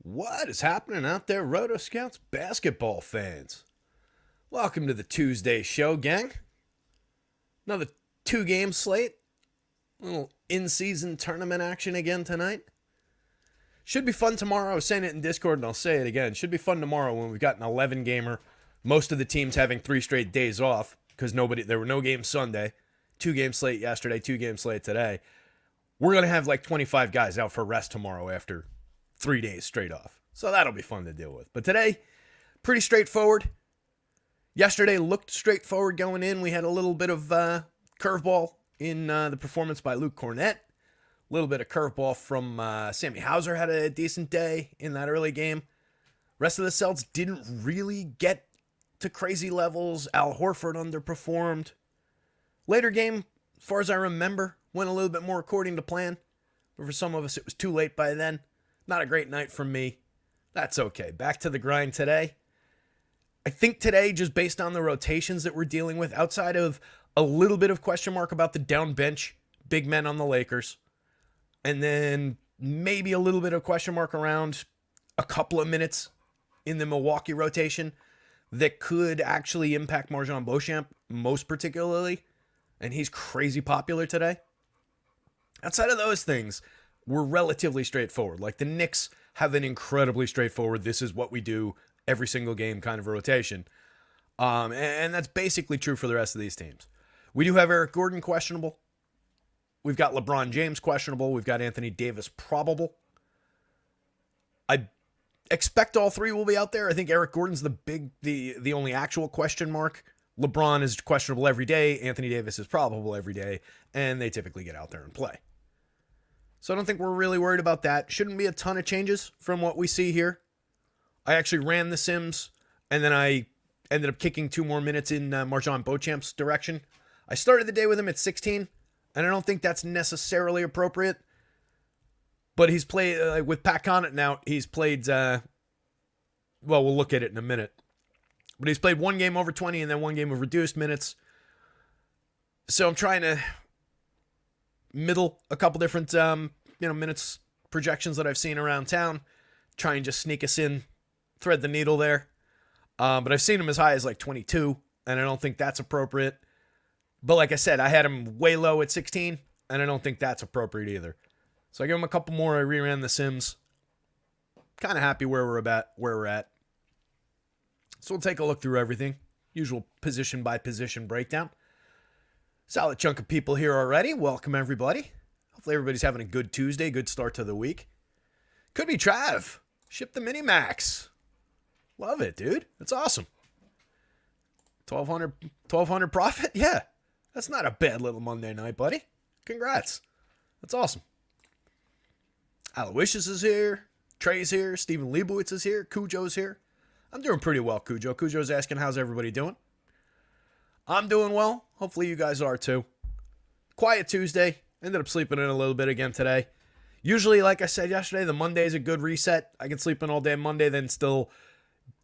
What is happening out there, rotoscouts basketball fans? Welcome to the Tuesday show, gang. Another two-game slate. A little in-season tournament action again tonight. Should be fun tomorrow. I was saying it in Discord and I'll say it again. Should be fun tomorrow when we've got an 11-gamer. Most of the teams having 3 straight days off because there were no games Sunday. 2-game slate yesterday, 2-game slate today. We're going to have like 25 guys out for rest tomorrow after 3 days straight off. So that'll be fun to deal with. But today, pretty straightforward. Yesterday looked straightforward going in. We had a little bit of curveball in the performance by Luke Cornett. A little bit of curveball from Sammy Hauser had a decent day in that early game. Rest of the Celts didn't really get to crazy levels. Al Horford underperformed. Later game, as far as I remember, went a little bit more according to plan. But for some of us, it was too late by then. Not a great night from me. That's okay. Back to the grind today. I think today, just based on the rotations that we're dealing with, outside of a little bit of question mark about the down bench, big men on the Lakers, and then maybe a little bit of question mark around a couple of minutes in the Milwaukee rotation that could actually impact Marjon Beauchamp most particularly, and he's crazy popular today. Outside of those things, we're relatively straightforward. Like the Knicks have an incredibly straightforward, this is what we do every single game kind of a rotation. And that's basically true for the rest of these teams. We do have Eric Gordon questionable. We've got LeBron James questionable. We've got Anthony Davis probable. I expect all three will be out there. I think Eric Gordon's the only actual question mark. LeBron is questionable every day. Anthony Davis is probable every day. And they typically get out there and play. So I don't think we're really worried about that. Shouldn't be a ton of changes from what we see here. I actually ran the Sims, and then I ended up kicking 2 more minutes in Marjon Beauchamp's direction. I started the day with him at 16, and I don't think that's necessarily appropriate. But he's played, with Pat Connaughton out, he's played, well, we'll look at it in a minute. But he's played 1 game over 20 and then 1 game of reduced minutes. So I'm trying to middle a couple different minutes projections that I've seen around town. Try and just sneak us in, thread the needle there. But I've seen him as high as like 22, and I don't think that's appropriate. But like I said, I had him way low at 16, and I don't think that's appropriate either. So I give him a couple more. I reran the Sims. Kind of happy where we're at. So we'll take a look through everything. Usual position by position breakdown. Solid chunk of people here already. Welcome, everybody. Hopefully everybody's having a good Tuesday, good start to the week. Could be Trav. Ship the Minimax. Love it, dude. That's awesome. 1200 profit? Yeah. That's not a bad little Monday night, buddy. Congrats. That's awesome. Aloysius is here. Trey's here. Stephen Leibowitz is here. Cujo's here. I'm doing pretty well, Cujo. Cujo's asking, how's everybody doing? I'm doing well. Hopefully you guys are too. Quiet Tuesday. Ended up sleeping in a little bit again today. Usually, like I said yesterday, the Monday is a good reset. I can sleep in all day Monday, then still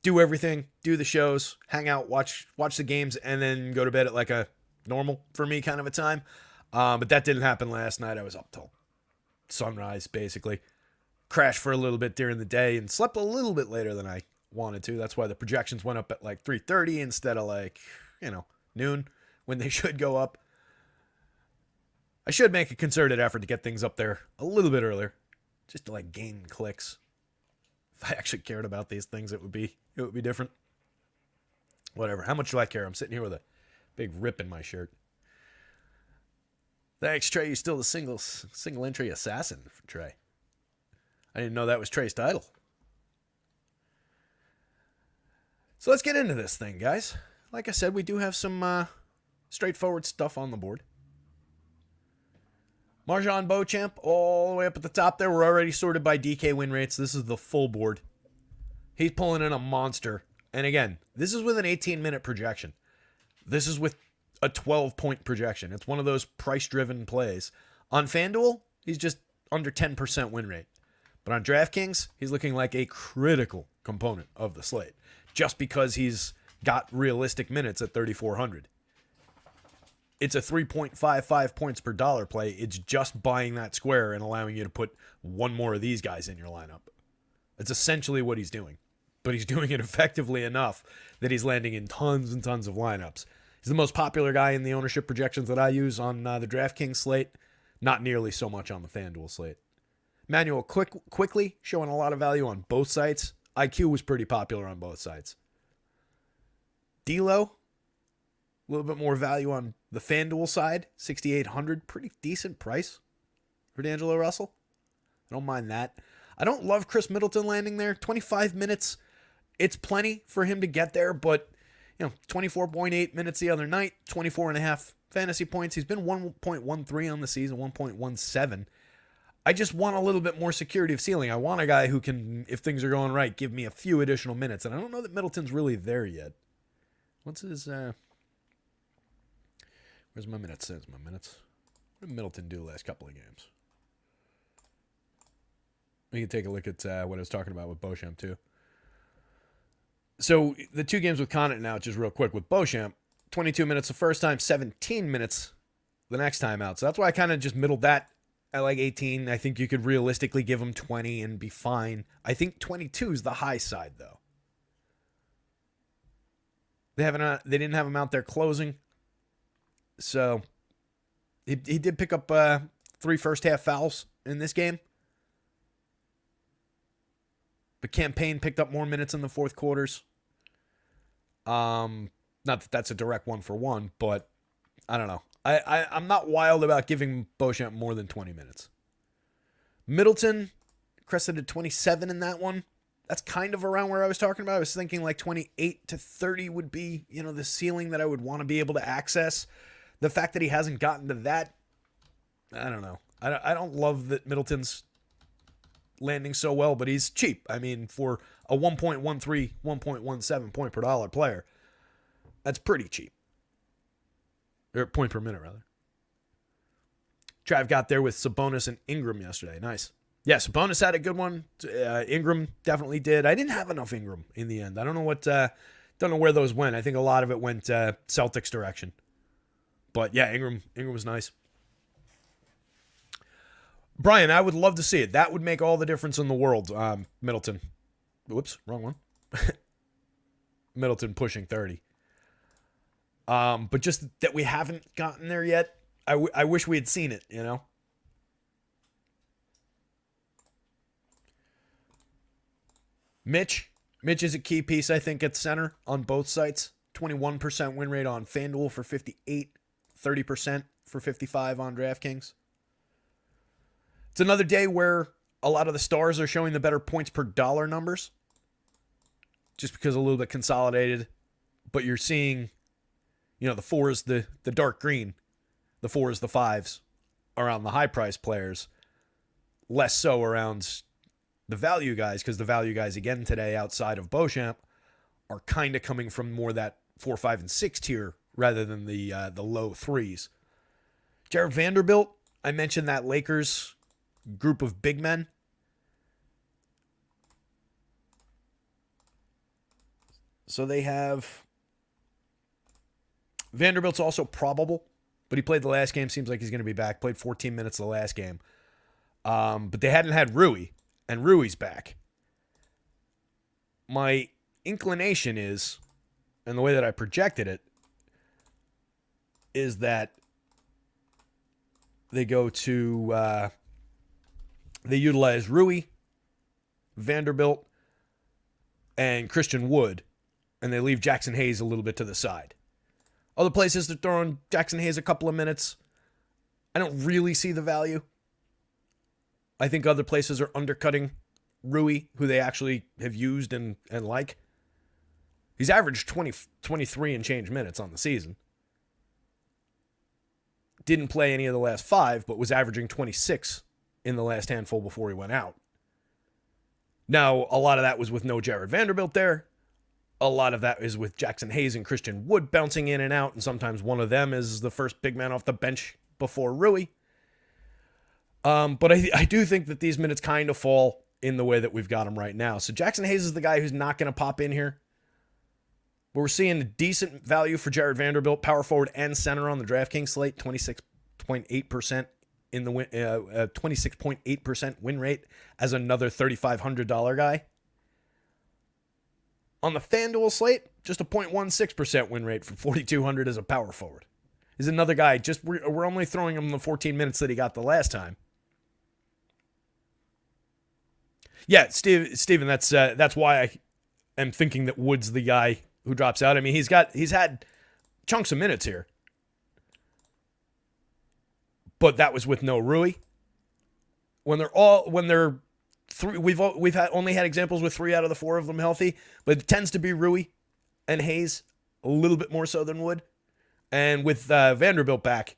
do everything, do the shows, hang out, watch the games, and then go to bed at like a normal, for me, kind of a time. But that didn't happen last night. I was up till sunrise, basically. Crashed for a little bit during the day and slept a little bit later than I wanted to. That's why the projections went up at like 3:30 instead of like, noon when they should go up. I should make a concerted effort to get things up there a little bit earlier, just to like gain clicks. If I actually cared about these things, it would be different. Whatever. How much do I care? I'm sitting here with a big rip in my shirt. Thanks, Trey. You're still the single entry assassin for Trey. I didn't know that was Trey's title. So let's get into this thing, guys. Like I said, we do have some straightforward stuff on the board. Marjon Beauchamp, all the way up at the top there. We're already sorted by DK win rates. This is the full board. He's pulling in a monster. And again, this is with an 18-minute projection. This is with a 12-point projection. It's one of those price-driven plays. On FanDuel, he's just under 10% win rate. But on DraftKings, he's looking like a critical component of the slate. Just because he's got realistic minutes at 3,400. It's a 3.55 points per dollar play. It's just buying that square and allowing you to put one more of these guys in your lineup. It's essentially what he's doing. But he's doing it effectively enough that he's landing in tons and tons of lineups. He's the most popular guy in the ownership projections that I use on the DraftKings slate. Not nearly so much on the FanDuel slate. Manuel quickly showing a lot of value on both sites. IQ was pretty popular on both sites. D'Lo, a little bit more value on the FanDuel side. 6,800, pretty decent price for D'Angelo Russell. I don't mind that. I don't love Chris Middleton landing there. 25 minutes, it's plenty for him to get there, but 24.8 minutes the other night, 24.5 fantasy points. He's been 1.13 on the season, 1.17. I just want a little bit more security of ceiling. I want a guy who can, if things are going right, give me a few additional minutes. And I don't know that Middleton's really there yet. What's his, where's my minutes? Says my minutes. What did Middleton do last couple of games? We can take a look at what I was talking about with Beauchamp, too. So the two games with Connaughton now, just real quick with Beauchamp, 22 minutes the first time, 17 minutes the next time out. So that's why I kind of just middled that at like 18. I think you could realistically give him 20 and be fine. I think 22 is the high side, though. They didn't have him out there closing. So he did pick up 3 first-half fouls in this game. But Campaign picked up more minutes in the fourth quarters. Not that that's a direct 1-for-1, but I don't know. I'm not wild about giving Beauchamp more than 20 minutes. Middleton crested at 27 in that one. That's kind of around where I was talking about. I was thinking like 28 to 30 would be, the ceiling that I would want to be able to access. The fact that he hasn't gotten to that, I don't know. I don't love that Middleton's landing so well, but he's cheap. I mean, for a 1.13, 1.17 point per dollar player, that's pretty cheap. Or point per minute, rather. Trav got there with Sabonis and Ingram yesterday. Nice. Yeah, Sabonis had a good one. Ingram definitely did. I didn't have enough Ingram in the end. I don't know where those went. I think a lot of it went Celtics direction. But yeah, Ingram was nice. Brian, I would love to see it. That would make all the difference in the world. Middleton. Whoops, wrong one. Middleton pushing 30. But just that we haven't gotten there yet. I wish we had seen it, Mitch is a key piece, I think, at center on both sites. 21% win rate on FanDuel for 58, 30% for 55 on DraftKings. It's another day where a lot of the stars are showing the better points per dollar numbers. Just because a little bit consolidated. But you're seeing, the 4 is the dark green. The 4 is the 5s around the high price players. Less so around the value guys, because the value guys, again, today, outside of Beauchamp, are kind of coming from more that 4, 5, and 6 tier rather than the low 3s. Jared Vanderbilt, I mentioned that Lakers group of big men. So they have Vanderbilt's also probable, but he played the last game. Seems like he's going to be back. Played 14 minutes the last game. But they hadn't had Rui, and Rui's back. My inclination is, and the way that I projected it, is that they go to, they utilize Rui, Vanderbilt, and Christian Wood, and they leave Jackson Hayes a little bit to the side. Other places, they're throwing Jackson Hayes a couple of minutes. I don't really see the value. I think other places are undercutting Rui, who they actually have used and like. He's averaged 23 and change minutes on the season. Didn't play any of the last 5, but was averaging 26 in the last handful before he went out. Now, a lot of that was with no Jared Vanderbilt there. A lot of that is with Jackson Hayes and Christian Wood bouncing in and out, and sometimes one of them is the first big man off the bench before Rui. But I do think that these minutes kind of fall in the way that we've got them right now. So Jackson Hayes is the guy who's not going to pop in here. But we're seeing a decent value for Jared Vanderbilt, power forward and center on the DraftKings slate, 26.8% in the 26.8% win rate as another $3,500 guy. On the FanDuel slate, just a 0.16% win rate for 4,200 as a power forward. Is another guy, just we're only throwing him the 14 minutes that he got the last time. Yeah, Steven, that's why I am thinking that Wood's the guy who drops out. I mean, he's had chunks of minutes here. But that was with no Rui. When they're three, we've only had examples with 3 out of the 4 of them healthy, but it tends to be Rui and Hayes a little bit more so than Wood. And with Vanderbilt back,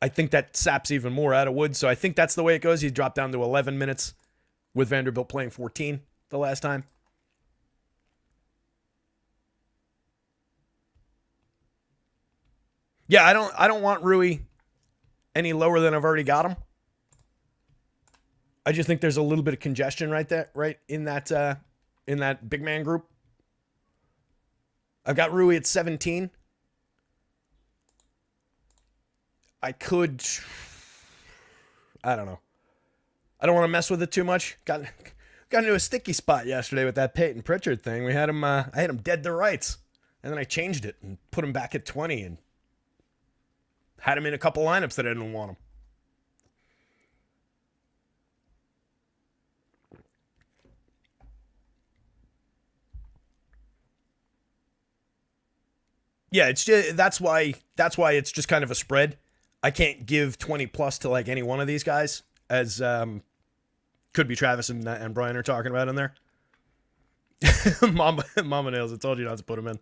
I think that saps even more out of Wood. So I think that's the way it goes. He dropped down to 11 minutes with Vanderbilt playing 14 the last time. Yeah, I don't want Rui any lower than I've already got him. I just think there's a little bit of congestion right in that big man group. I've got Rui at 17. I don't know. I don't want to mess with it too much. Got into a sticky spot yesterday with that Peyton Pritchard thing. I had him dead to rights, and then I changed it and put him back at 20 and had him in a couple lineups that I didn't want him. Yeah, it's just that's why it's just kind of a spread. I can't give 20 plus to like any one of these guys, as could be Travis and Brian are talking about in there. Mama Nails, I told you not to put him in.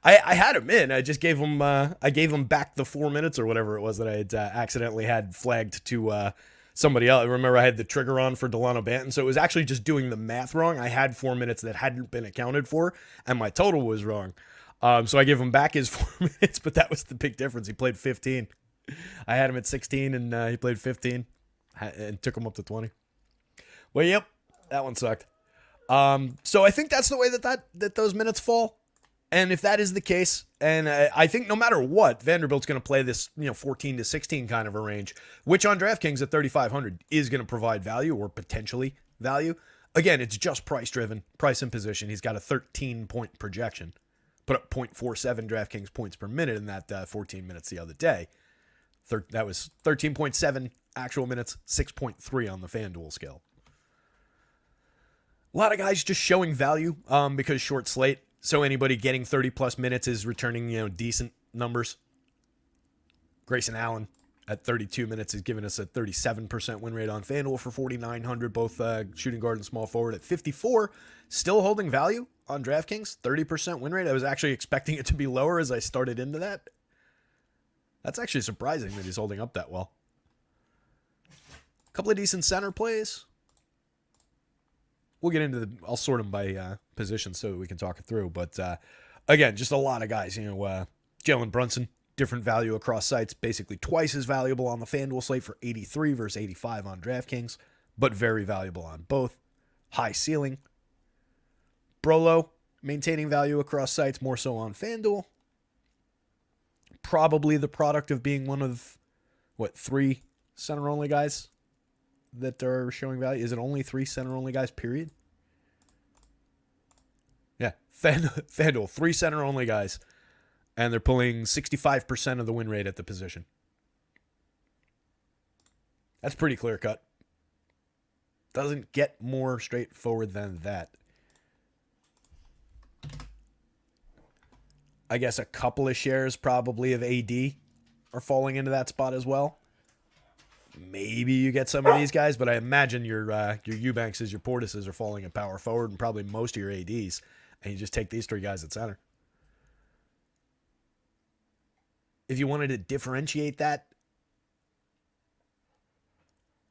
I had him in. I just gave him back the 4 minutes or whatever it was that I had accidentally had flagged to somebody else. Remember, I had the trigger on for Delano Banton, so it was actually just doing the math wrong. I had 4 minutes that hadn't been accounted for, and my total was wrong. So I gave him back his 4 minutes, but that was the big difference. He played 15. I had him at 16, and he played 15, and took him up to 20. Well, yep, that one sucked. So I think that's the way that those minutes fall. And if that is the case, and I think no matter what, Vanderbilt's going to play this 14 to 16 kind of a range, which on DraftKings at 3,500 is going to provide value or potentially value. Again, it's just price driven, price and position. He's got a 13-point projection. Put up 0.47 DraftKings points per minute in that 14 minutes the other day. That was 13.7 actual minutes, 6.3 on the FanDuel scale. A lot of guys just showing value because short slate. So anybody getting 30-plus minutes is returning, decent numbers. Grayson Allen at 32 minutes is giving us a 37% win rate on FanDuel for 4,900, both shooting guard and small forward at 54. Still holding value on DraftKings, 30% win rate. I was actually expecting it to be lower as I started into that. That's actually surprising that he's holding up that well. A couple of decent center plays. We'll get into I'll sort them by position so we can talk it through. But again, just a lot of guys. Jalen Brunson, different value across sites, basically twice as valuable on the FanDuel slate for 83 versus 85 on DraftKings, but very valuable on both. High ceiling. Brolo, maintaining value across sites, more so on FanDuel. Probably the product of being one of, 3 center-only guys that are showing value. Is it only 3 center-only guys, period? Yeah, FanDuel, 3 center-only guys, and they're pulling 65% of the win rate at the position. That's pretty clear-cut. Doesn't get more straightforward than that. I guess a couple of shares probably of AD are falling into that spot as well. Maybe you get some of these guys, but I imagine your Eubanks, your Portises are falling at power forward, and probably most of your ADs, and you just take these 3 guys at center. If you wanted to differentiate that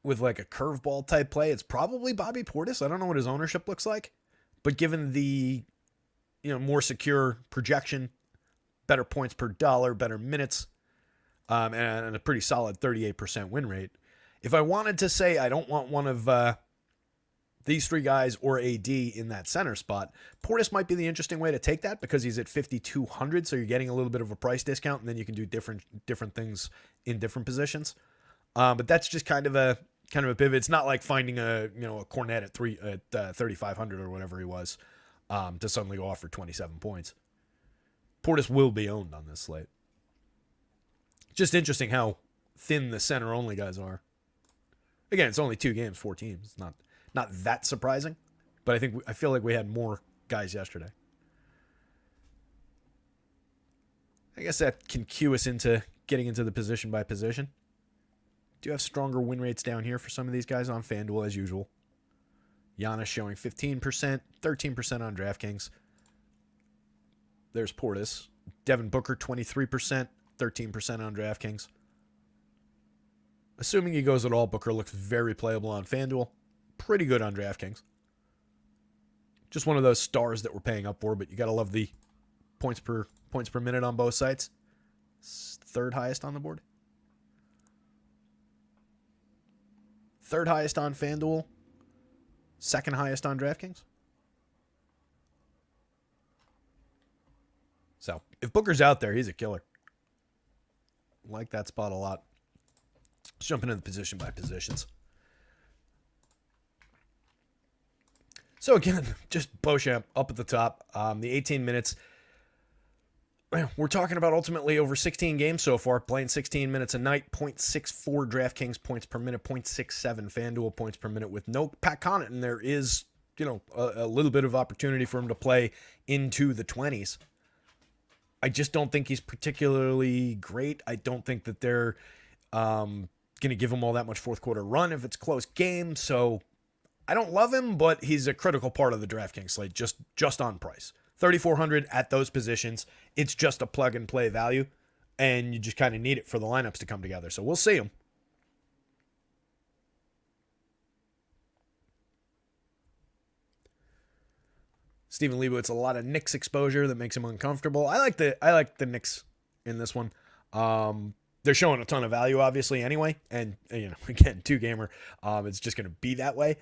with like a curveball type play, it's probably Bobby Portis. I don't know what his ownership looks like, but given the more secure projection, better points per dollar, better minutes, and a pretty solid 38% win rate. If I wanted to say I don't want one of these 3 guys or AD in that center spot, Portis might be the interesting way to take that because he's at 5,200, so you're getting a little bit of a price discount, and then you can do different things in different positions. But that's just kind of a pivot. It's not like finding a Cornet at 3,500 or whatever he was to suddenly go off for 27 points. Portis will be owned on this slate. Just interesting how thin the center only guys are. Again, it's only 2 games, 4 teams. It's not that surprising, but I feel like we had more guys yesterday. I guess that can cue us into getting into the position by position. Do have stronger win rates down here for some of these guys on FanDuel as usual. Giannis showing 15%, 13% on DraftKings. There's Portis. Devin Booker 23%, 13% on DraftKings. Assuming he goes at all, Booker looks very playable on FanDuel. Pretty good on DraftKings. Just one of those stars that we're paying up for, but you got to love the points per minute on both sites. Third highest on the board. Third highest on FanDuel. Second highest on DraftKings. So, if Booker's out there, he's a killer. Like that spot a lot. Let's jump into the position by positions. So again, just Beauchamp up at the top. The 18 minutes. We're talking about ultimately over 16 games so far, playing 16 minutes a night, 0.64 DraftKings points per minute, 0.67 FanDuel points per minute with no Pat Connaughton. There is, a little bit of opportunity for him to play into the 20s. I just don't think he's particularly great. I don't think that they're going to give him all that much fourth quarter run if it's a close game. So I don't love him, but he's a critical part of the DraftKings slate just on price. 3,400 at those positions. It's just a plug and play value, and you just kind of need it for the lineups to come together. So we'll see him. Steven Leibowitz, a lot of Knicks exposure that makes him uncomfortable. I like the Knicks in this one. They're showing a ton of value, obviously, anyway. And, again, 2-gamer, it's just going to be that way.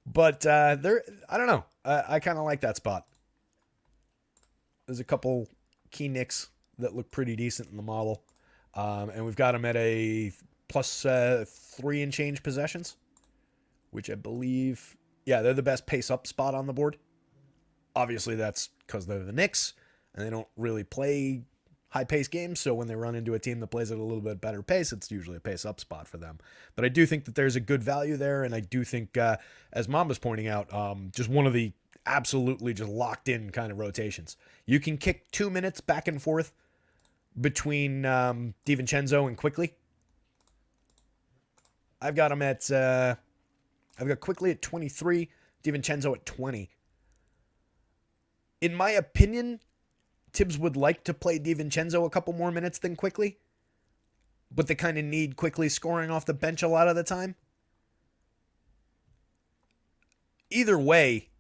But I don't know. I kind of like that spot. There's a couple key Knicks that look pretty decent in the model. And we've got them at a plus 3 and change possessions, which I believe, they're the best pace up spot on the board. Obviously, that's because they're the Knicks, and they don't really play high-paced games, so when they run into a team that plays at a little bit better pace, it's usually a pace-up spot for them. But I do think that there's a good value there, and I do think, as Mamba's pointing out, just one of the absolutely just locked-in kind of rotations. You can kick 2 minutes back and forth between DiVincenzo and Quickly. I've got him at, I've got Quickly at 23, DiVincenzo at 20. In my opinion, Tibbs would like to play DiVincenzo a couple more minutes than Quickly, but they kind of need Quickly scoring off the bench a lot of the time. Either way,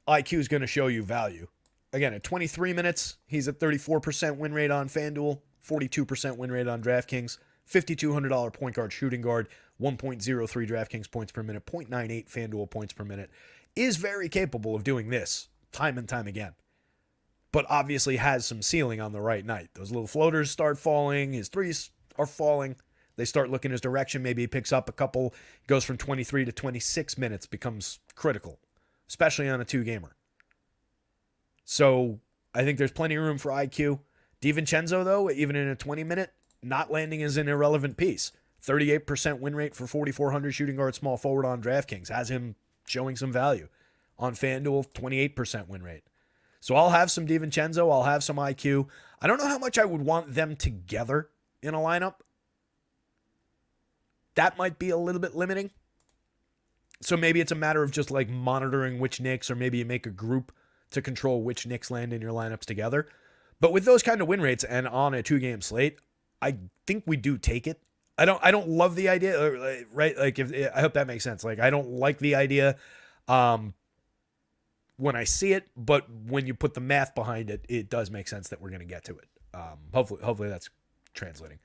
IQ is going to show you value. Again, at 23 minutes, he's at 34% win rate on FanDuel, 42% win rate on DraftKings, $5,200 point guard shooting guard, 1.03 DraftKings points per minute, 0.98 FanDuel points per minute, is very capable of doing this time and time again. But obviously has some ceiling on the right night. Those little floaters start falling. His threes are falling. They start looking his direction. Maybe he picks up a couple, goes from 23 to 26 minutes, becomes critical, especially on a 2-gamer. So I think there's plenty of room for IQ. DiVincenzo, though, even in a 20-minute, not landing is an irrelevant piece. 38% win rate for 4,400 shooting guard small forward on DraftKings. Has him showing some value. On FanDuel, 28% win rate. So I'll have some DiVincenzo. I'll have some IQ. I don't know how much I would want them together in a lineup. That might be a little bit limiting. So maybe it's a matter of just like monitoring which Knicks, or maybe you make a group to control which Knicks land in your lineups together. But with those kind of win rates and on a 2-game slate, I think we do take it. I don't love the idea, right? Like, I hope that makes sense. Like, I don't like the idea when I see it, but when you put the math behind it, it does make sense that we're going to get to it. Hopefully that's translating.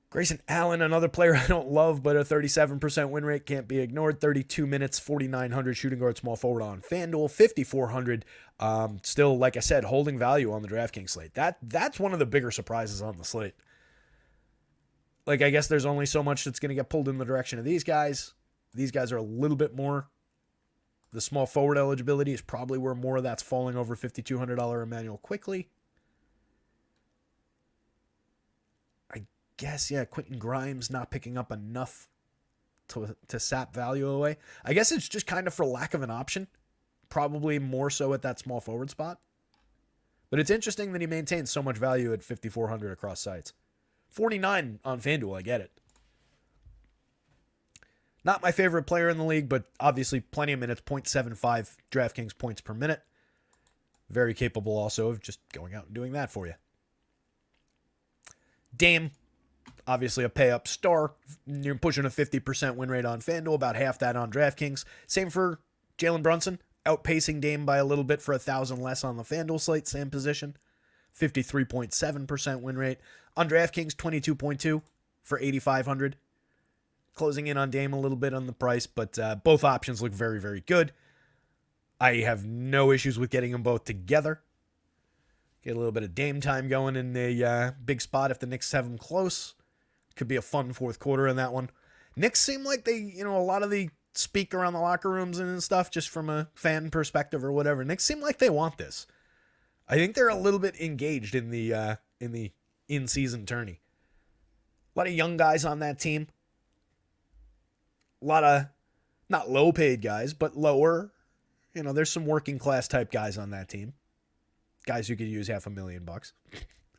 Grayson Allen, another player I don't love, but a 37% win rate can't be ignored. 32 minutes, 4,900 shooting guard small forward on FanDuel, 5,400. Still, like I said, holding value on the DraftKings slate. That's one of the bigger surprises on the slate. Like, I guess there's only so much that's going to get pulled in the direction of these guys. These guys are a little bit more. The small forward eligibility is probably where more of that's falling over $5,200 Emmanuel quickly. I guess, yeah, Quentin Grimes not picking up enough to sap value away. I guess it's just kind of for lack of an option. Probably more so at that small forward spot. But it's interesting that he maintains so much value at 5,400 across sites. 49 on FanDuel, I get it. Not my favorite player in the league, but obviously plenty of minutes, 0.75 DraftKings points per minute. Very capable also of just going out and doing that for you. Dame, obviously a pay-up star. You're pushing a 50% win rate on FanDuel, about half that on DraftKings. Same for Jalen Brunson, outpacing Dame by a little bit for 1,000 less on the FanDuel slate, same position. 53.7% win rate. On DraftKings, 22.2 for 8,500. Closing in on Dame a little bit on the price, but both options look very, very good. I have no issues with getting them both together. Get a little bit of Dame time going in the big spot if the Knicks have them close. Could be a fun fourth quarter in that one. Knicks seem like they, a lot of the speak around the locker rooms and stuff, just from a fan perspective or whatever. Knicks seem like they want this. I think they're a little bit engaged in the in-season tourney. A lot of young guys on that team. A lot of not low-paid guys, but lower. There's some working-class type guys on that team. Guys who could use $500,000.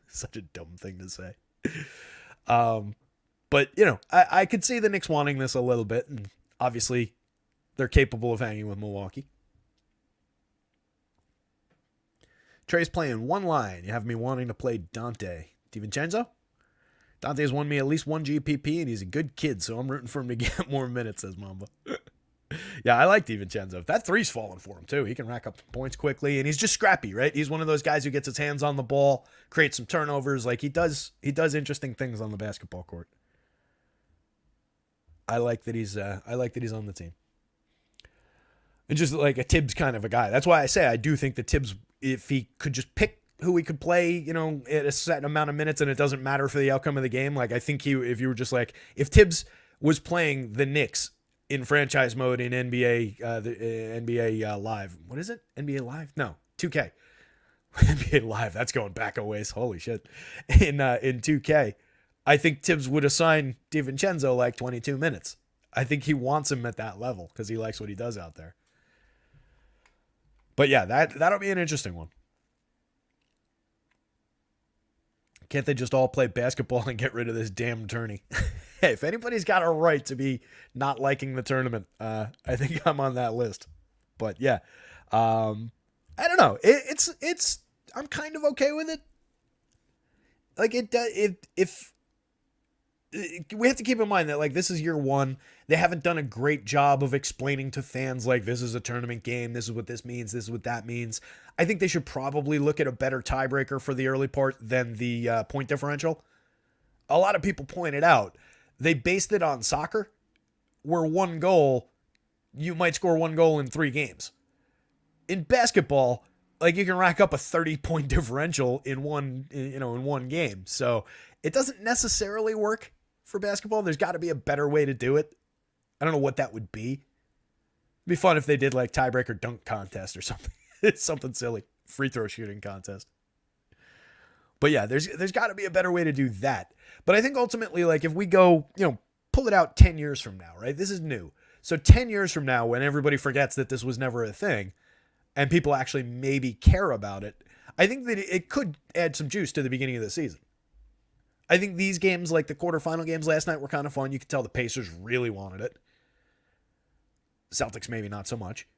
Such a dumb thing to say. But, I could see the Knicks wanting this a little bit, and obviously they're capable of hanging with Milwaukee. Trey's playing one line. You have me wanting to play Dante DiVincenzo. Dante's won me at least one GPP, and he's a good kid, so I'm rooting for him to get more minutes, says Mamba. Yeah, I like DiVincenzo. That three's falling for him, too. He can rack up points quickly, and he's just scrappy, right? He's one of those guys who gets his hands on the ball, creates some turnovers. Like, he does interesting things on the basketball court. I like that he's on the team. And just like a Tibbs kind of a guy. That's why I say I do think that Tibbs, if he could just pick who he could play, at a set amount of minutes and it doesn't matter for the outcome of the game. Like, I think if you were just like, if Tibbs was playing the Knicks in franchise mode in NBA, the NBA Live, what is it? NBA Live? No, 2K. NBA Live, that's going back a ways. Holy shit. In 2K, I think Tibbs would assign DiVincenzo like 22 minutes. I think he wants him at that level because he likes what he does out there. But yeah, that'll be an interesting one. Can't they just all play basketball and get rid of this damn tourney? Hey, if anybody's got a right to be not liking the tournament, I think I'm on that list. But yeah, I don't know. It's I'm kind of okay with it. Like if we have to keep in mind that like this is year one. They haven't done a great job of explaining to fans like this is a tournament game. This is what this means. This is what that means. I think they should probably look at a better tiebreaker for the early part than the point differential. A lot of people pointed out they based it on soccer, where one goal, you might score one goal in 3 games. In basketball, like you can rack up a 30-point differential in one game. So it doesn't necessarily work for basketball. There's got to be a better way to do it. I don't know what that would be. It'd be fun if they did like tiebreaker dunk contest or something. It's something silly. Free throw shooting contest. But yeah, there's got to be a better way to do that. But I think ultimately, like if we go, pull it out 10 years from now, right? This is new. So 10 years from now, when everybody forgets that this was never a thing and people actually maybe care about it, I think that it could add some juice to the beginning of the season. I think these games, like the quarterfinal games last night, were kind of fun. You could tell the Pacers really wanted it. Celtics maybe not so much.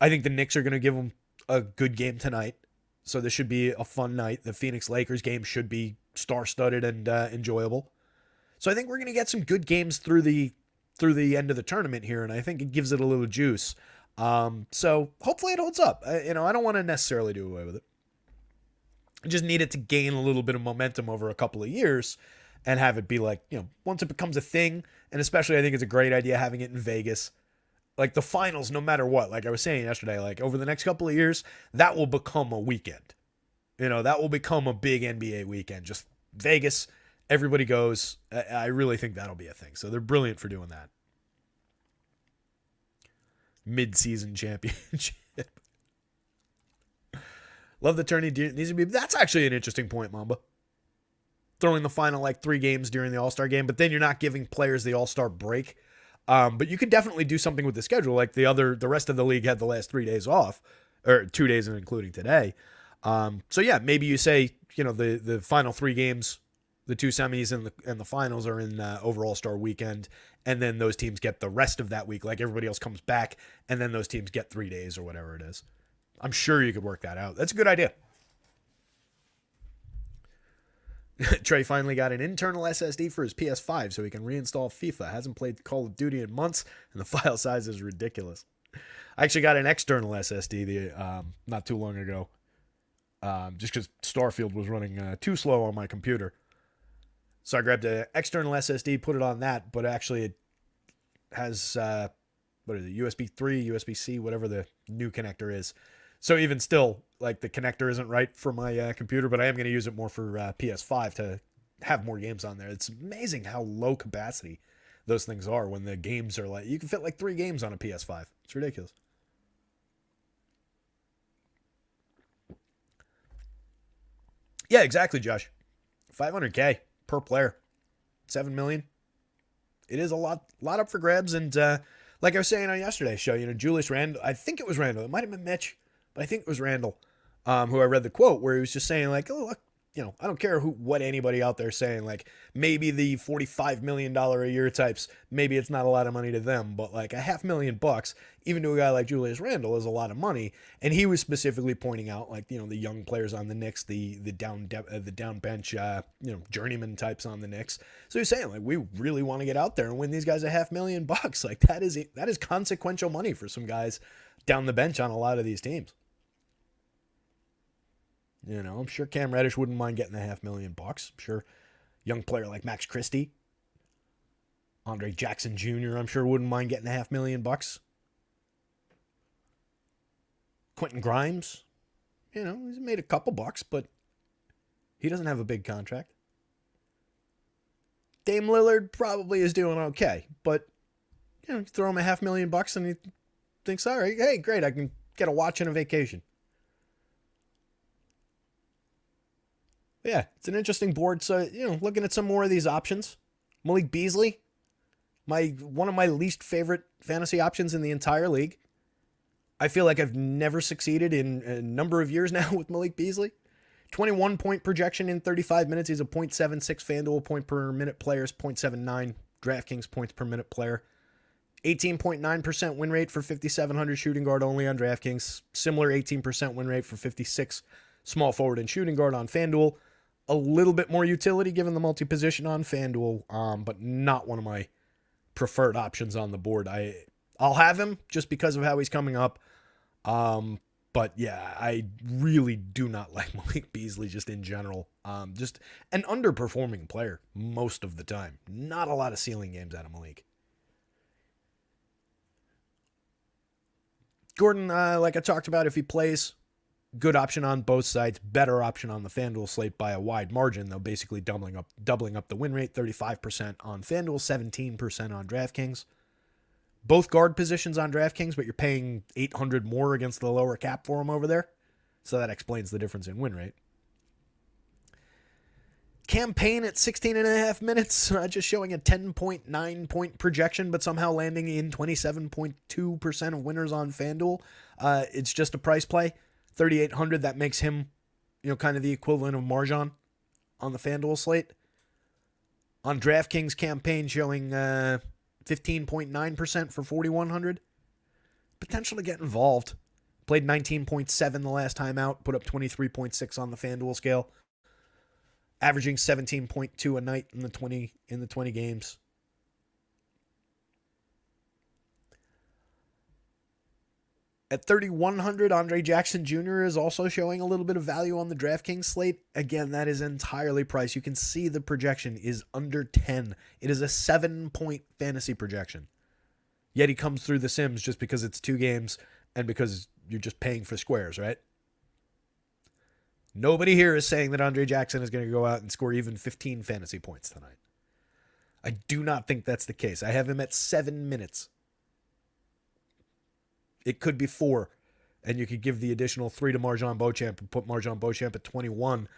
I think the Knicks are going to give them a good game tonight. So this should be a fun night. The Phoenix Lakers game should be star-studded and enjoyable. So I think we're going to get some good games through the end of the tournament here, and I think it gives it a little juice. So hopefully it holds up. I don't want to necessarily do away with it. I just need it to gain a little bit of momentum over a couple of years and have it be like, once it becomes a thing, and especially I think it's a great idea having it in Vegas. Like the finals, no matter what, like I was saying yesterday, like over the next couple of years, that will become a weekend. That will become a big NBA weekend. Just Vegas Everybody goes. I really think that'll be a thing. So they're brilliant for doing that. Mid-season championship. Love the tourney needs to be. That's actually an interesting point, Mamba. Throwing the final like 3 games during the All-Star game, but then you're not giving players the All-Star break. But you could definitely do something with the schedule. Like the rest of the league had the last 3 days off, or 2 days including today. So yeah, maybe you say, the final 3 games, the 2 semis and the finals are in over All-Star weekend, and then those teams get the rest of that week. Like everybody else comes back, and then those teams get 3 days or whatever it is. I'm sure you could work that out. That's a good idea. Trey finally got an internal SSD for his PS5 so he can reinstall FIFA. Hasn't played Call of Duty in months, and the file size is ridiculous. I actually got an external SSD not too long ago, just because Starfield was running too slow on my computer. So I grabbed an external SSD, put it on that, but actually it has, USB 3, USB-C, whatever the new connector is. So even still, like the connector isn't right for my computer, but I am going to use it more for PS5 to have more games on there. It's amazing how low capacity those things are when the games are like, you can fit like 3 games on a PS5. It's ridiculous. Yeah, exactly, Josh. $500K per player, 7 million. It is a lot up for grabs. And like I was saying on yesterday's show, Julius Randle, I think it was Randle. It might have been Mitch, but I think it was Randall, who I read the quote where he was just saying like, oh, look, I don't care what anybody out there is saying, like maybe the $45 million a year types, maybe it's not a lot of money to them, but like $500,000, even to a guy like Julius Randle, is a lot of money. And he was specifically pointing out like, the young players on the Knicks, the down bench, journeyman types on the Knicks. So he's saying like, we really want to get out there and win these guys $500,000. Like that is consequential money for some guys down the bench on a lot of these teams. I'm sure Cam Reddish wouldn't mind getting $500,000. I'm sure young player like Max Christie, Andre Jackson Jr., I'm sure wouldn't mind getting $500,000. Quentin Grimes, he's made a couple bucks, but he doesn't have a big contract. Dame Lillard probably is doing okay, but throw him $500,000 and he thinks, all right, hey, great, I can get a watch and a vacation. Yeah, it's an interesting board. So, looking at some more of these options. Malik Beasley, one of my least favorite fantasy options in the entire league. I feel like I've never succeeded in a number of years now with Malik Beasley. 21-point projection in 35 minutes. He's a .76 FanDuel point per minute player, 0.79 DraftKings points per minute player. 18.9% win rate for 5,700 shooting guard only on DraftKings. Similar 18% win rate for 56 small forward and shooting guard on FanDuel. A little bit more utility given the multi-position on FanDuel, but not one of my preferred options on the board. I'll have him just because of how he's coming up. But yeah, I really do not like Malik Beasley just in general. Just an underperforming player most of the time. Not a lot of ceiling games out of Malik. Gordon, like I talked about, if he plays, good option on both sides, better option on the FanDuel slate by a wide margin, though basically doubling up the win rate, 35% on FanDuel, 17% on DraftKings. Both guard positions on DraftKings, but you're paying $800 more against the lower cap for them over there. So that explains the difference in win rate. Campaign at 16.5 minutes, just showing a 10.9 point projection, but somehow landing in 27.2% of winners on FanDuel. It's just a price play. 3,800, that makes him, kind of the equivalent of Marjan on the FanDuel slate. On DraftKings campaign showing 15.9% for 4,100. Potential to get involved. Played 19.7 the last time out, put up 23.6 on the FanDuel scale. Averaging 17.2 a night in the 20 games. At 3,100, Andre Jackson Jr. is also showing a little bit of value on the DraftKings slate. Again, that is entirely priced. You can see the projection is under 10. It is a 7-point fantasy projection. Yet he comes through the Sims just because it's 2 games and because you're just paying for squares, right? Nobody here is saying that Andre Jackson is going to go out and score even 15 fantasy points tonight. I do not think that's the case. I have him at 7 minutes. It could be 4, and you could give the additional 3 to Marjon Beauchamp and put Marjon Beauchamp at 21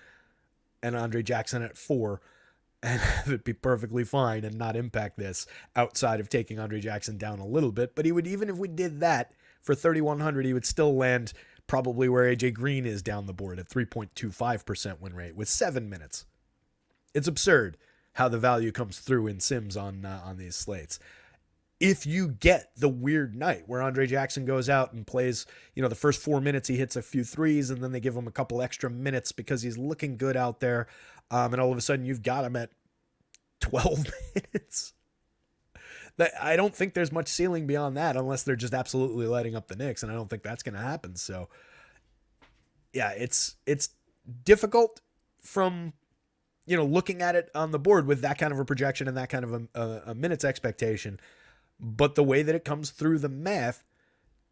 and Andre Jackson at 4, and have it be perfectly fine and not impact this outside of taking Andre Jackson down a little bit. But he would, even if we did that for 3,100, he would still land probably where AJ Green is down the board at 3.25% win rate with 7 minutes. It's absurd how the value comes through in Sims on these slates. If you get the weird night where Andre Jackson goes out and plays, the first 4 minutes he hits a few threes and then they give him a couple extra minutes because he's looking good out there, and all of a sudden you've got him at 12 minutes. I don't think there's much ceiling beyond that unless they're just absolutely lighting up the Knicks, and I don't think that's going to happen. So, yeah, it's difficult from looking at it on the board with that kind of a projection and that kind of a minutes expectation. But the way that it comes through the math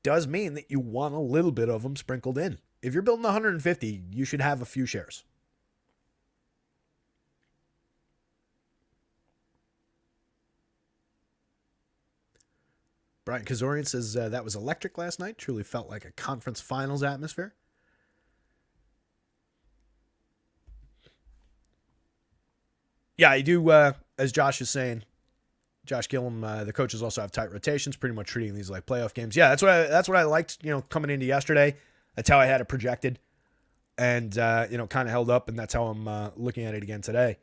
does mean that you want a little bit of them sprinkled in. If you're building 150, you should have a few shares. Brian Kazorian says that was electric last night. Truly felt like a conference finals atmosphere. Yeah, I do, as Josh is saying, Josh Gillum, the coaches also have tight rotations, pretty much treating these like playoff games. Yeah, that's what I liked, coming into yesterday. That's how I had it projected and, kind of held up, and that's how I'm looking at it again today.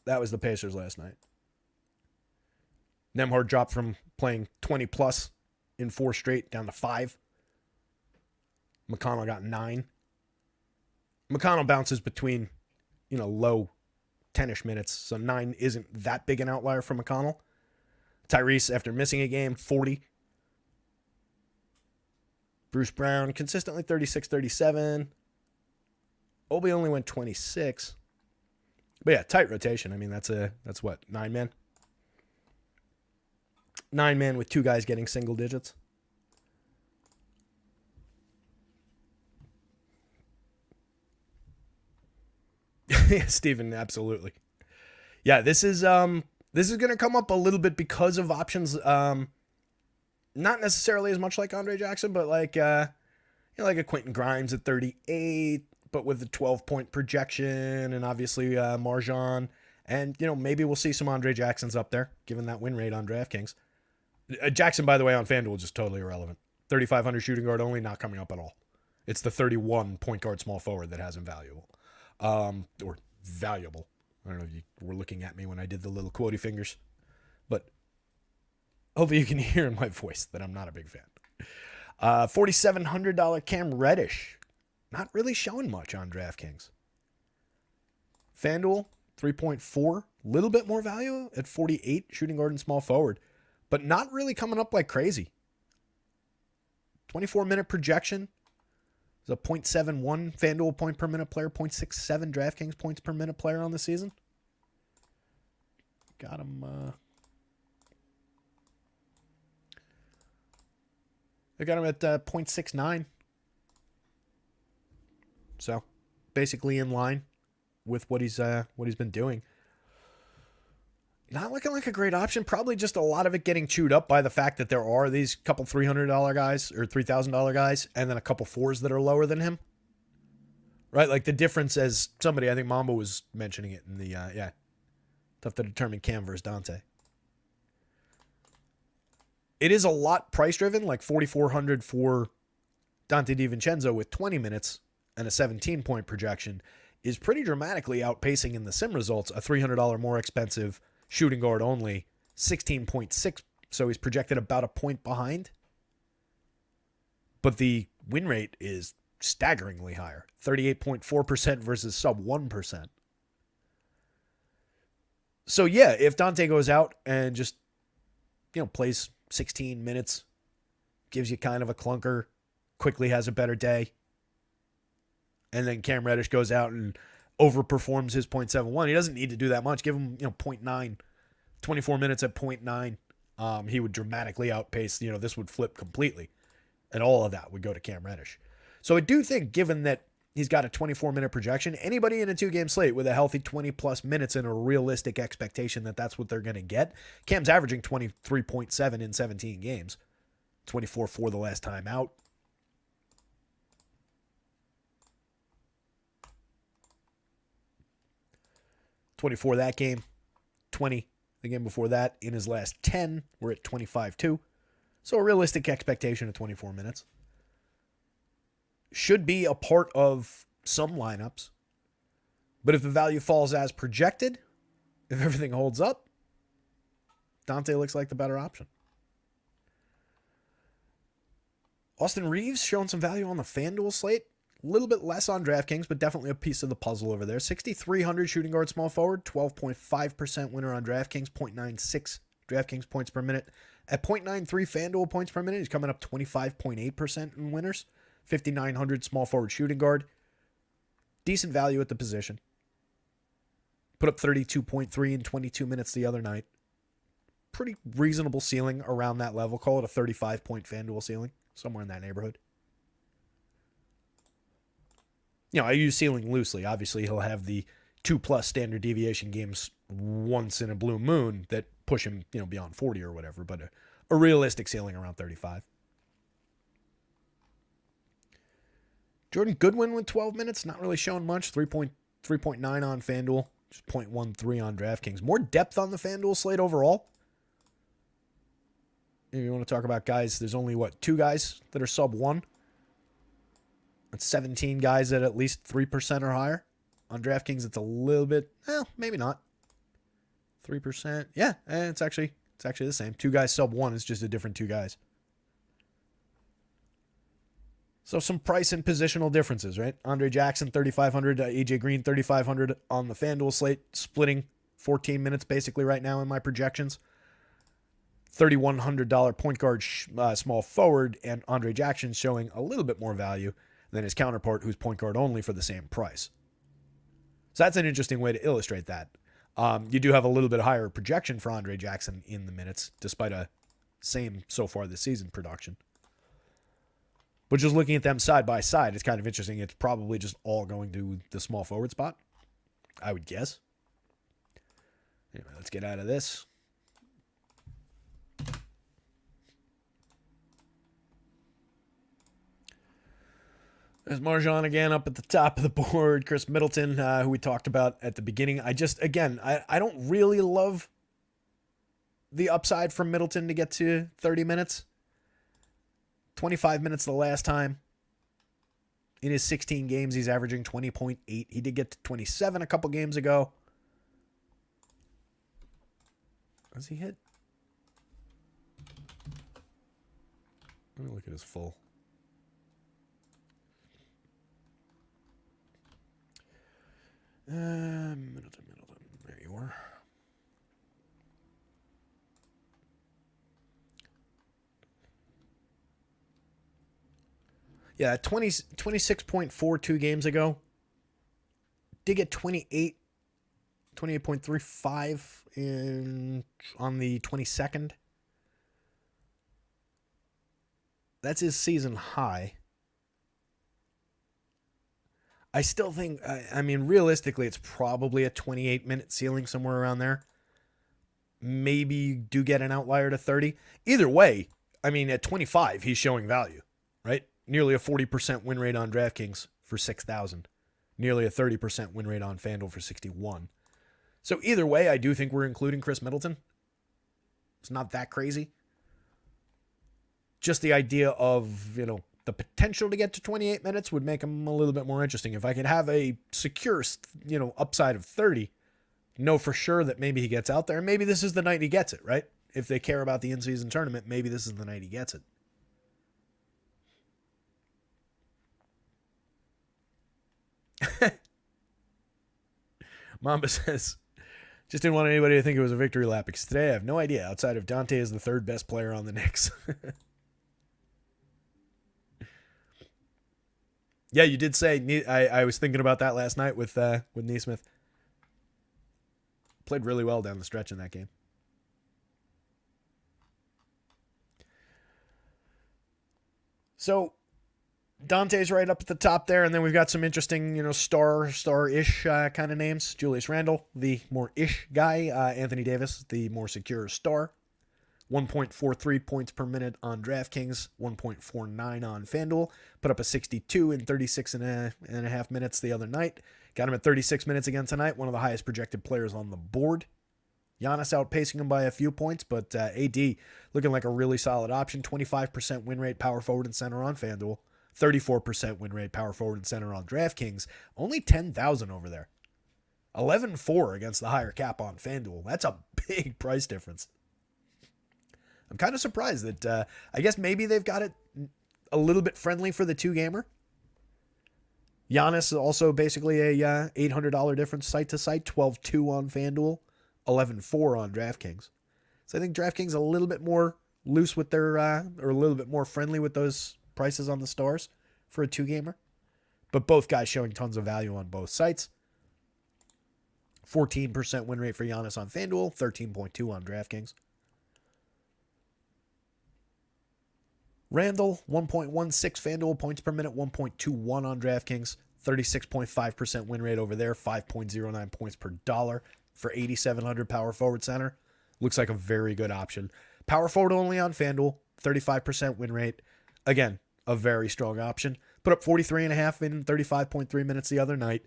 That was the Pacers last night. Nembhard dropped from playing 20 plus in 4 straight down to 5. McConnell got 9. McConnell bounces between, low 10-ish minutes, so 9 isn't that big an outlier for McConnell. Tyrese, after missing a game, 40. Bruce Brown, consistently 36, 37. Obi only went 26. But yeah, tight rotation. I mean, that's what, 9 men? 9 men with 2 guys getting single digits. Yeah, Steven, absolutely. Yeah, this is going to come up a little bit because of options. Not necessarily as much like Andre Jackson, but like like a Quentin Grimes at 38, but with the 12-point projection, and obviously Marjon, and maybe we'll see some Andre Jacksons up there, given that win rate on DraftKings. Jackson, by the way, on FanDuel just totally irrelevant. 3,500 shooting guard only, not coming up at all. It's the 31 point guard small forward that has him valuable. Or valuable. I don't know if you were looking at me when I did the little quotey fingers, but hopefully you can hear in my voice that I'm not a big fan. $4,700 Cam Reddish. Not really showing much on DraftKings. FanDuel, 3.4. Little bit more value at 48, shooting guard and small forward, but not really coming up like crazy. 24-minute projection. It's a 0.71 FanDuel point per minute player, 0.67 DraftKings points per minute player on the season. Got him. I got him at 0.69. So, basically in line with what he's been doing. Not looking like a great option. Probably just a lot of it getting chewed up by the fact that there are these couple $300 guys or $3,000 guys, and then a couple 4s that are lower than him. Right? Like the difference, as somebody, I think Mamba was mentioning it in the, tough to determine Cam versus Dante. It is a lot price driven, like $4,400 for Dante DiVincenzo with 20 minutes and a 17-point projection is pretty dramatically outpacing in the sim results a $300 more expensive shooting guard only, 16.6, so he's projected about a point behind. But the win rate is staggeringly higher, 38.4% versus sub 1%. So yeah, if Dante goes out and just, plays 16 minutes, gives you kind of a clunker, quickly has a better day, and then Cam Reddish goes out and overperforms his 0.71. He doesn't need to do that much. Give him, 0.9, 24 minutes at 0.9. he would dramatically outpace, this would flip completely. And all of that would go to Cam Reddish. So I do think, given that he's got a 24-minute projection, anybody in a 2-game slate with a healthy 20-plus minutes and a realistic expectation that that's what they're going to get. Cam's averaging 23.7 in 17 games. 24 the last time out. $24 that game. 20 the game before that. In his last 10, we're at 25-2. So a realistic expectation of 24 minutes. Should be a part of some lineups. But if the value falls as projected, if everything holds up, Dante looks like the better option. Austin Reeves showing some value on the FanDuel slate. A little bit less on DraftKings, but definitely a piece of the puzzle over there. 6,300 shooting guard small forward, 12.5% winner on DraftKings, 0.96 DraftKings points per minute. At 0.93 FanDuel points per minute, he's coming up 25.8% in winners. 5,900 small forward shooting guard. Decent value at the position. Put up 32.3 in 22 minutes the other night. Pretty reasonable ceiling around that level. Call it a 35-point FanDuel ceiling. Somewhere in that neighborhood. I use ceiling loosely. Obviously, he'll have the 2+ standard deviation games once in a blue moon that push him, beyond 40 or whatever. But a realistic ceiling around 35. Jordan Goodwin with 12 minutes. Not really showing much. 3.9 on FanDuel. Just 0.13 on DraftKings. More depth on the FanDuel slate overall. If you want to talk about guys, there's only, 2 guys that are sub 1? That's 17 guys at least 3% or higher. On DraftKings, it's a little bit, maybe not. 3%. Yeah, it's actually the same. 2 guys sub 1 is just a different 2 guys. So some price and positional differences, right? Andre Jackson, 3,500. AJ Green, 3,500 on the FanDuel slate. Splitting 14 minutes basically right now in my projections. $3,100 point guard small forward, and Andre Jackson showing a little bit more value than his counterpart, who's point guard only, for the same price. So that's an interesting way to illustrate that. You do have a little bit higher projection for Andre Jackson in the minutes, despite a same so far this season production. But just looking at them side by side, it's kind of interesting. It's probably just all going to the small forward spot, I would guess. Anyway, let's get out of this. There's Marjan again up at the top of the board. Chris Middleton, who we talked about at the beginning. I don't really love the upside from Middleton to get to 30 minutes. 25 minutes the last time. In his 16 games, he's averaging 20.8. He did get to 27 a couple games ago. Has he hit? Let me look at his full. Middleton. There you are. Yeah, 26.42 games ago. Did get 28.35 on the 22nd. That's his season high. I still think, realistically, it's probably a 28-minute ceiling somewhere around there. Maybe you do get an outlier to 30. Either way, at 25, he's showing value, right? Nearly a 40% win rate on DraftKings for 6,000. Nearly a 30% win rate on FanDuel for 61. So either way, I do think we're including Chris Middleton. It's not that crazy. Just the idea of, the potential to get to 28 minutes would make him a little bit more interesting. If I could have a secure, upside of 30, know for sure that maybe he gets out there. Maybe this is the night he gets it, right? If they care about the in-season tournament, maybe this is the night he gets it. Mamba says, just didn't want anybody to think it was a victory lap, because today I have no idea outside of Dante is the third best player on the Knicks. Yeah, you did say, I was thinking about that last night with Neesmith. Played really well down the stretch in that game. So Dante's right up at the top there, and then we've got some interesting, star-ish kind of names. Julius Randle, the more ish guy. Anthony Davis, the more secure star. 1.43 points per minute on DraftKings, 1.49 on FanDuel. Put up a 62 in 36 and a half minutes the other night. Got him at 36 minutes again tonight, one of the highest projected players on the board. Giannis outpacing him by a few points, but AD looking like a really solid option. 25% win rate, power forward and center on FanDuel. 34% win rate, power forward and center on DraftKings. Only 10,000 over there. 11.4 against the higher cap on FanDuel. That's a big price difference. I'm kind of surprised that I guess maybe they've got it a little bit friendly for the two-gamer. Giannis is also basically a $800 difference site to site. 12.2 on FanDuel, 11.4 on DraftKings. So I think DraftKings a little bit more loose with their or a little bit more friendly with those prices on the stars for a two-gamer. But both guys showing tons of value on both sites. 14% win rate for Giannis on FanDuel, 13.2 on DraftKings. Randle, 1.16 FanDuel points per minute, 1.21 on DraftKings, 36.5% win rate over there, 5.09 points per dollar for 8,700 power forward center. Looks like a very good option. Power forward only on FanDuel, 35% win rate. Again, a very strong option. Put up 43.5 in 35.3 minutes the other night.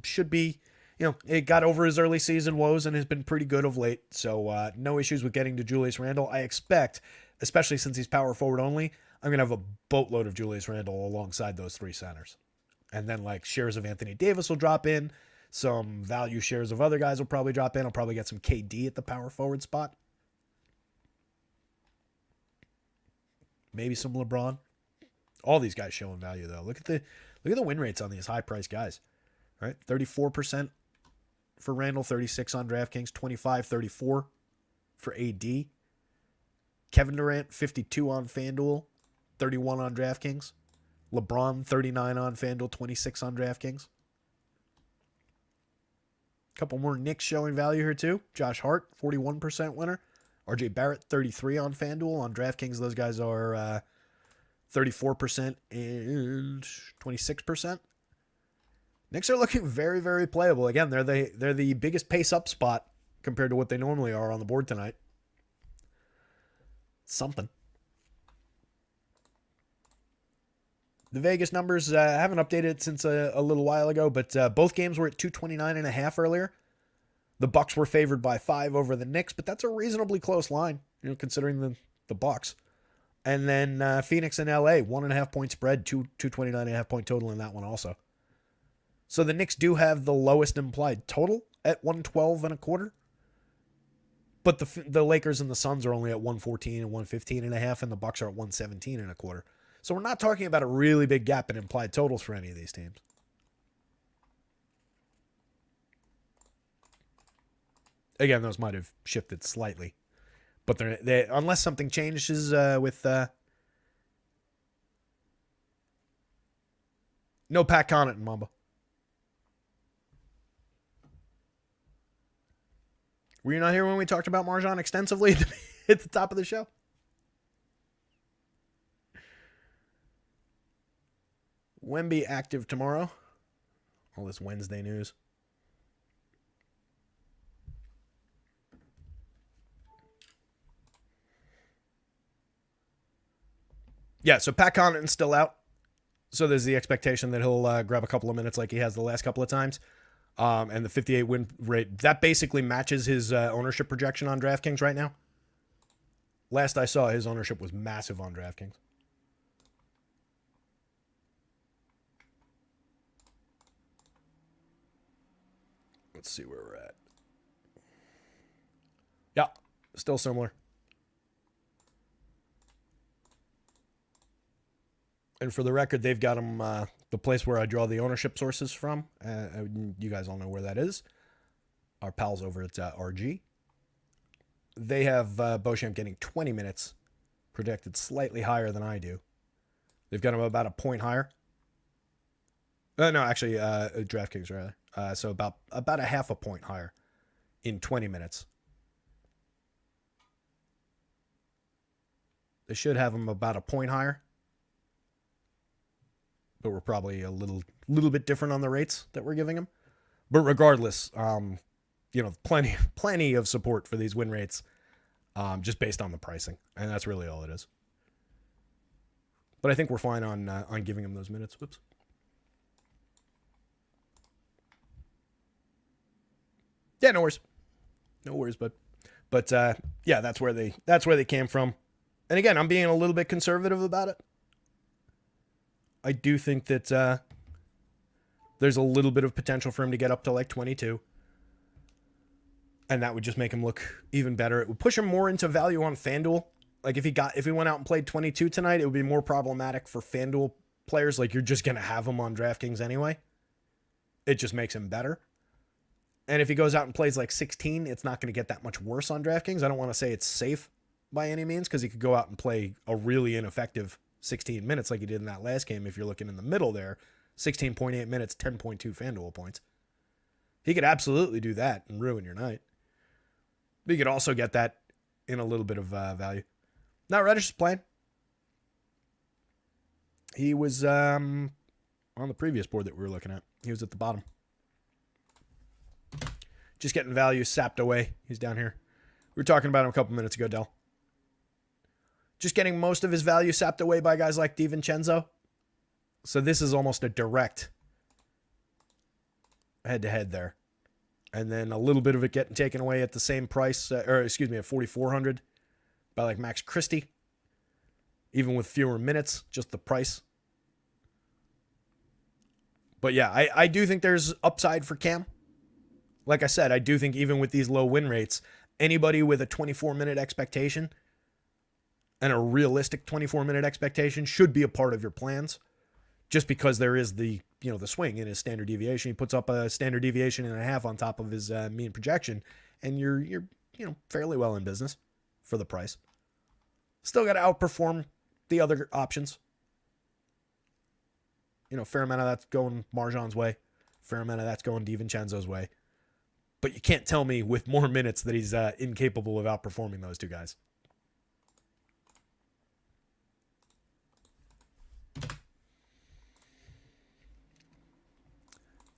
Should be, it got over his early season woes and has been pretty good of late. So no issues with getting to Julius Randle. I expect, especially since he's power forward only, I'm going to have a boatload of Julius Randle alongside those three centers. And then shares of Anthony Davis will drop in. Some value shares of other guys will probably drop in. I'll probably get some KD at the power forward spot. Maybe some LeBron. All these guys showing value though. Look at the win rates on these high priced guys. All right, 34% for Randle, 36 on DraftKings, 25-34 for AD. Kevin Durant, 52 on FanDuel, 31 on DraftKings. LeBron, 39 on FanDuel, 26 on DraftKings. A couple more Knicks showing value here too. Josh Hart, 41% winner. RJ Barrett, 33 on FanDuel. On DraftKings, those guys are 34% and 26%. Knicks are looking very, very playable. Again, they're the biggest pace up spot compared to what they normally are on the board tonight. Something. The Vegas numbers haven't updated since a little while ago, but both games were at 229.5 earlier. The Bucks were favored by 5 over the Knicks, but that's a reasonably close line, considering the Bucks. And then Phoenix and LA, 1.5 point spread, 229.5 point total in that one also. So the Knicks do have the lowest implied total at 112.25. But the Lakers and the Suns are only at 114 and 115.5, and the Bucks are at 117.25. So we're not talking about a really big gap in implied totals for any of these teams. Again, those might have shifted slightly, but they unless something changes with no Pat Connaughton, Mamba. Were you not here when we talked about Marjan extensively at the top of the show? Wemby active tomorrow. All this Wednesday news. Yeah, so Pat Connaughton's still out. So there's the expectation that he'll grab a couple of minutes like he has the last couple of times. And the 58 win rate, that basically matches his ownership projection on DraftKings right now. Last I saw, his ownership was massive on DraftKings. Let's see where we're at. Yeah, still similar. And for the record, they've got him the place where I draw the ownership sources from. You guys all know where that is. Our pals over at RG. They have Beauchamp getting 20 minutes, projected slightly higher than I do. They've got him about a point higher. No, actually, DraftKings rather. So about a half a point higher in 20 minutes. They should have him about a point higher but we're probably a little bit different on the rates that we're giving him. But regardless, plenty of support for these win rates, just based on the pricing, and that's really all it is. But I think we're fine on giving him those minutes. Whoops. Yeah, no worries, but yeah, that's where they came from. And again, I'm being a little bit conservative about it. I do think that there's a little bit of potential for him to get up to like 22. And that would just make him look even better. It would push him more into value on FanDuel. Like if he went out and played 22 tonight, it would be more problematic for FanDuel players. Like you're just going to have him on DraftKings anyway. It just makes him better. And if he goes out and plays like 16, it's not going to get that much worse on DraftKings. I don't want to say it's safe by any means because he could go out and play a really ineffective 16 minutes like he did in that last game. If you're looking in the middle there, 16.8 minutes, 10.2 FanDuel points. He could absolutely do that and ruin your night. But you could also get that in a little bit of value. Now Reddish is playing. He was on the previous board that we were looking at. He was at the bottom. Just getting value sapped away. He's down here. We were talking about him a couple minutes ago, Del. Just getting most of his value sapped away by guys like DiVincenzo. So this is almost a direct head-to-head there. And then a little bit of it getting taken away at the same price, at 4,400 by like Max Christie. Even with fewer minutes, just the price. But yeah, I do think there's upside for Cam. Like I said, I do think even with these low win rates, anybody with a 24-minute expectation and a realistic 24-minute expectation should be a part of your plans. Just because there is the swing in his standard deviation. He puts up a standard deviation and a half on top of his mean projection, and you're fairly well in business for the price. Still got to outperform the other options. Fair amount of that's going Marjan's way. Fair amount of that's going DiVincenzo's way. But you can't tell me with more minutes that he's incapable of outperforming those two guys.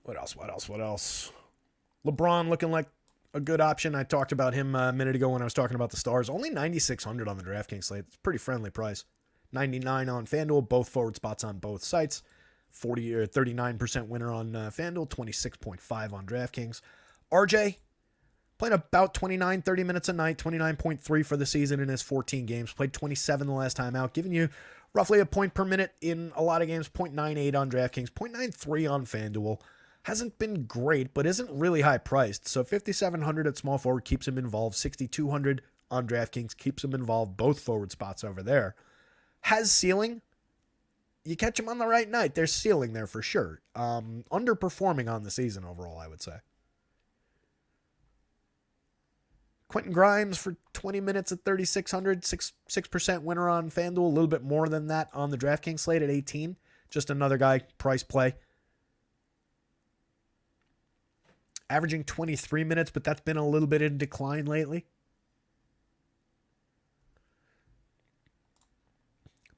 What else? LeBron looking like a good option. I talked about him a minute ago when I was talking about the stars. Only 9,600 on the DraftKings slate. It's a pretty friendly price. 99 on FanDuel, both forward spots on both sites. 40 or 39% winner on FanDuel, 26.5 on DraftKings. RJ playing about 29, 30 minutes a night, 29.3 for the season in his 14 games. Played 27 the last time out, giving you roughly a point per minute in a lot of games. 0.98 on DraftKings, 0.93 on FanDuel. Hasn't been great, but isn't really high priced. So 5,700 at small forward keeps him involved. 6,200 on DraftKings keeps him involved. Both forward spots over there. Has ceiling. You catch him on the right night. There's ceiling there for sure. Underperforming on the season overall, I would say. Quentin Grimes for 20 minutes at 3,600. 6% winner on FanDuel. A little bit more than that on the DraftKings slate at 18. Just another guy, price play. Averaging 23 minutes, but that's been a little bit in decline lately.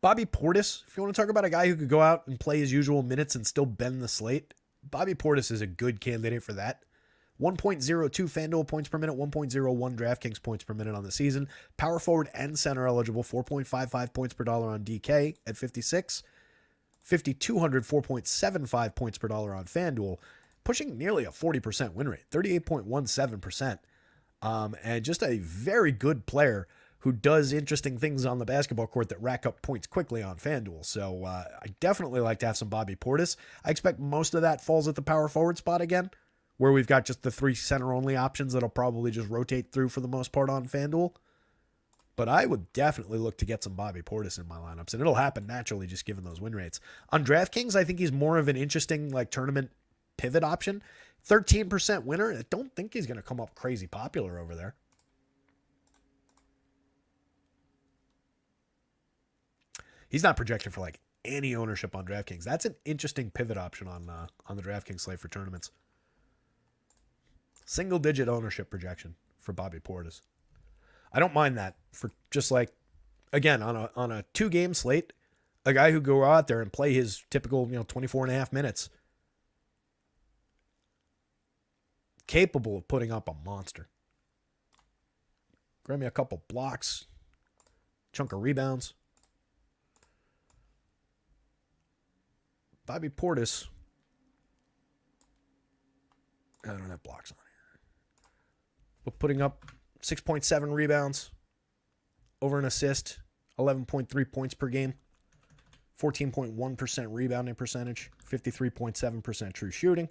Bobby Portis, if you want to talk about a guy who could go out and play his usual minutes and still bend the slate, Bobby Portis is a good candidate for that. 1.02 FanDuel points per minute, 1.01 DraftKings points per minute on the season. Power forward and center eligible, 4.55 points per dollar on DK at 56. 5,200, 4.75 points per dollar on FanDuel. Pushing nearly a 40% win rate, 38.17%. And just a very good player who does interesting things on the basketball court that rack up points quickly on FanDuel. So I definitely like to have some Bobby Portis. I expect most of that falls at the power forward spot again, where we've got just the 3 center-only options that'll probably just rotate through for the most part on FanDuel. But I would definitely look to get some Bobby Portis in my lineups, and it'll happen naturally just given those win rates. On DraftKings, I think he's more of an interesting tournament pivot option. 13% winner. I don't think he's going to come up crazy popular over there. He's not projected for any ownership on DraftKings. That's an interesting pivot option on the DraftKings slate for tournaments. Single digit ownership projection for Bobby Portis. I don't mind that for just again, on a 2-game slate. A guy who go out there and play his typical, 24 and a half minutes. Capable of putting up a monster. Grab me a couple blocks. Chunk of rebounds. Bobby Portis. I don't have blocks on here. But putting up 6.7 rebounds. Over an assist. 11.3 points per game. 14.1% rebounding percentage. 53.7% true shooting.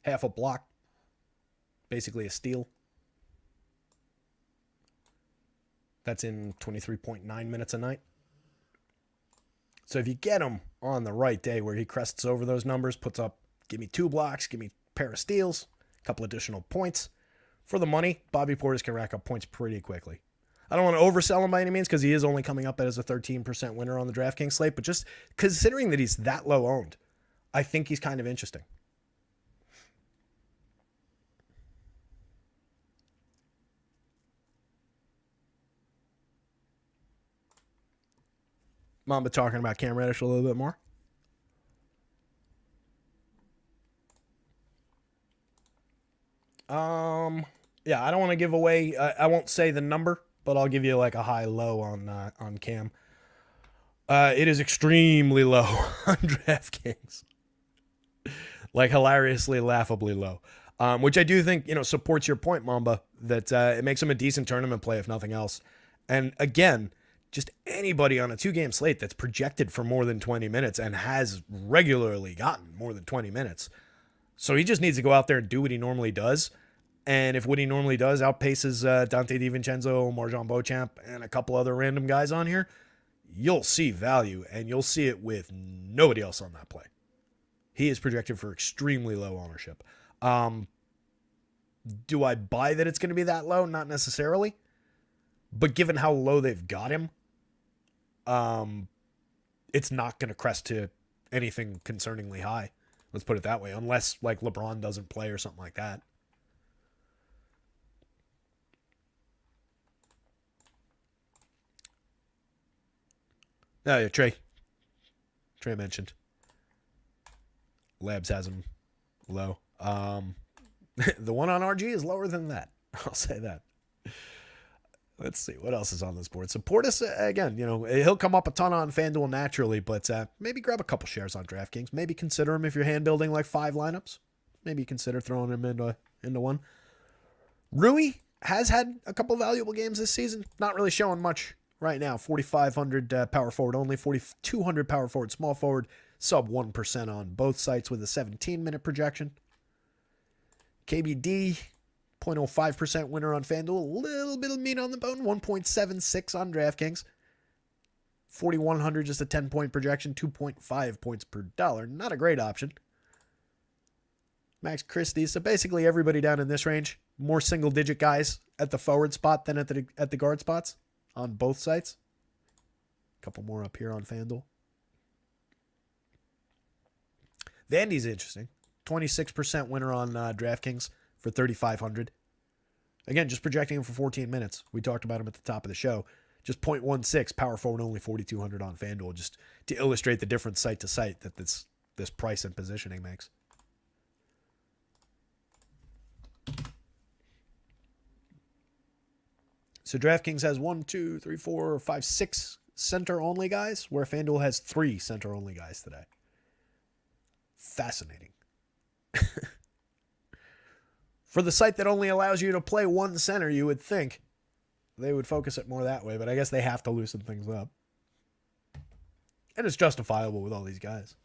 Half a block. Basically a steal. That's in 23.9 minutes a night. So if you get him on the right day where he crests over those numbers, puts up, give me 2 blocks, give me a pair of steals, a couple additional points. For the money, Bobby Portis can rack up points pretty quickly. I don't want to oversell him by any means because he is only coming up as a 13% winner on the DraftKings slate, but just considering that he's that low owned, I think he's kind of interesting. Mamba talking about Cam Reddish a little bit more. Yeah, I don't want to give away. I won't say the number, but I'll give you like a high-low on Cam. It is extremely low on DraftKings, like hilariously, laughably low. Which I do think supports your point, Mamba, that it makes him a decent tournament play if nothing else. And again, just anybody on a 2-game slate that's projected for more than 20 minutes and has regularly gotten more than 20 minutes. So he just needs to go out there and do what he normally does. And if what he normally does outpaces Dante DiVincenzo, Marjon Beauchamp, and a couple other random guys on here, you'll see value, and you'll see it with nobody else on that play. He is projected for extremely low ownership. Do I buy that it's going to be that low? Not necessarily. But given how low they've got him, it's not going to crest to anything concerningly high. Let's put it that way. Unless like LeBron doesn't play or something like that. Oh, yeah, Trey mentioned. Labs has him low. The one on RG is lower than that. I'll say that. Let's see what else is on this board. So Portis, again, he'll come up a ton on FanDuel naturally, but maybe grab a couple shares on DraftKings. Maybe consider him if you're hand building like 5 lineups. Maybe consider throwing him into one. Rui has had a couple valuable games this season. Not really showing much right now. 4,500 power forward only, 4,200 power forward small forward, sub 1% on both sites with a 17-minute projection. KBD, 0.05% winner on FanDuel. A little bit of meat on the bone. 1.76 on DraftKings. 4,100, just a 10-point projection. 2.5 points per dollar. Not a great option. Max Christie. So basically everybody down in this range. More single-digit guys at the forward spot than at the guard spots on both sites. A couple more up here on FanDuel. Vandy's interesting. 26% winner on DraftKings for 3,500. Again, just projecting him for 14 minutes. We talked about him at the top of the show. Just 0.16, power forward only 4,200 on FanDuel, just to illustrate the difference site to site that this price and positioning makes. So DraftKings has 1, 2, 3, 4, 5, 6 center-only guys, where FanDuel has 3 center-only guys today. Fascinating. For the site that only allows you to play one center, you would think they would focus it more that way, but I guess they have to loosen things up. And it's justifiable with all these guys.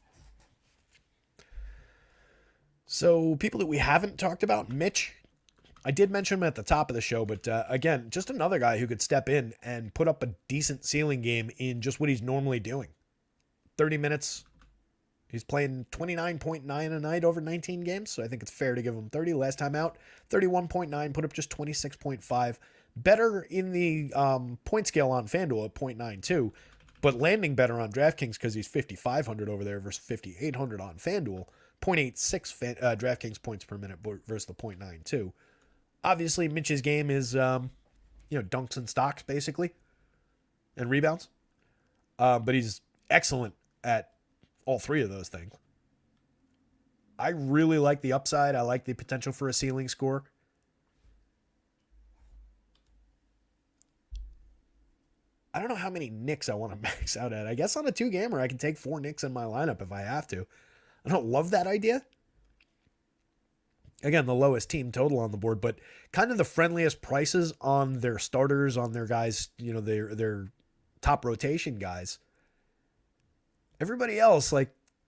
So people that we haven't talked about, Mitch. I did mention him at the top of the show, but again, just another guy who could step in and put up a decent ceiling game in just what he's normally doing. 30 minutes. He's playing 29.9 a night over 19 games, so I think it's fair to give him 30. Last time out, 31.9, put up just 26.5. Better in the point scale on FanDuel at 0.92, but landing better on DraftKings because he's 5,500 over there versus 5,800 on FanDuel. 0.86 DraftKings points per minute versus the 0.92. Obviously, Mitch's game is, dunks and stocks, basically, and rebounds. But he's excellent at all three of those things. I really like the upside. I like the potential for a ceiling score. I don't know how many Knicks I want to max out at. I guess on a 2-gamer, I can take 4 Knicks in my lineup if I have to. I don't love that idea. Again, the lowest team total on the board, but kind of the friendliest prices on their starters, on their guys, their top rotation guys. Everybody else,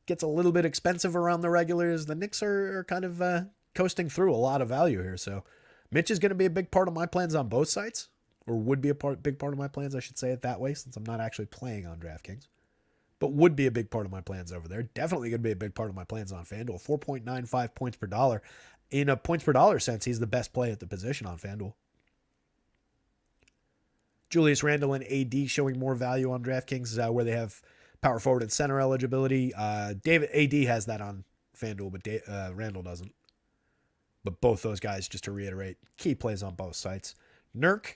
gets a little bit expensive around the regulars. The Knicks are kind of coasting through a lot of value here. So Mitch is going to be a big part of my plans on both sites, or would be big part of my plans, I should say it that way, since I'm not actually playing on DraftKings. But would be a big part of my plans over there. Definitely going to be a big part of my plans on FanDuel. 4.95 points per dollar. In a points per dollar sense, he's the best play at the position on FanDuel. Julius Randle and AD showing more value on DraftKings, where they have power forward and center eligibility. David AD has that on FanDuel, but Randle doesn't. But both those guys, just to reiterate, key plays on both sites. Nurk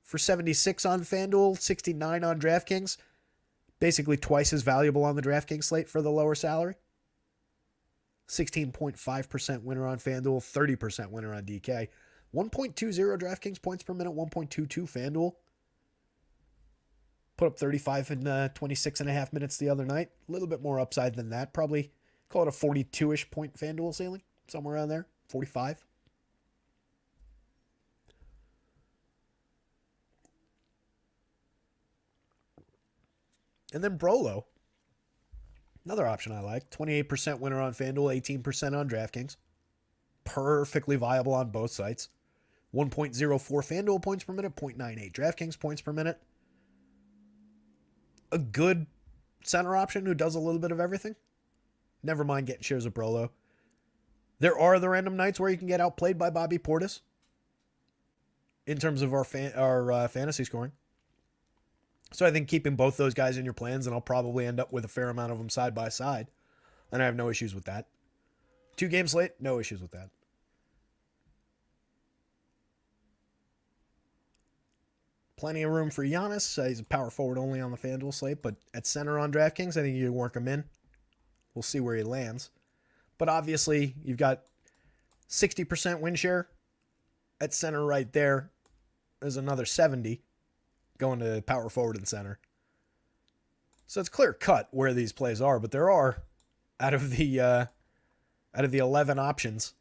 for 76 on FanDuel, 69 on DraftKings. Basically twice as valuable on the DraftKings slate for the lower salary. 16.5% winner on FanDuel, 30% winner on DK. 1.20 DraftKings points per minute, 1.22 FanDuel. Put up 35 in 26 and a half minutes the other night. A little bit more upside than that. Probably call it a 42-ish point FanDuel ceiling. Somewhere around there. 45. And then Brolo. Another option I like. 28% winner on FanDuel, 18% on DraftKings. Perfectly viable on both sites. 1.04 FanDuel points per minute, 0.98 DraftKings points per minute. A good center option who does a little bit of everything. Never mind getting shares of Brolo. There are the random nights where you can get outplayed by Bobby Portis in terms of our fantasy scoring. So I think keeping both those guys in your plans, and I'll probably end up with a fair amount of them side by side. And I have no issues with that. 2-game slate, no issues with that. Plenty of room for Giannis. He's a power forward only on the FanDuel slate, but at center on DraftKings, I think you can work him in. We'll see where he lands. But obviously, you've got 60% win share at center right there. There's another 70 going to power forward and center. So it's clear cut where these plays are, but there are, out of the 11 options,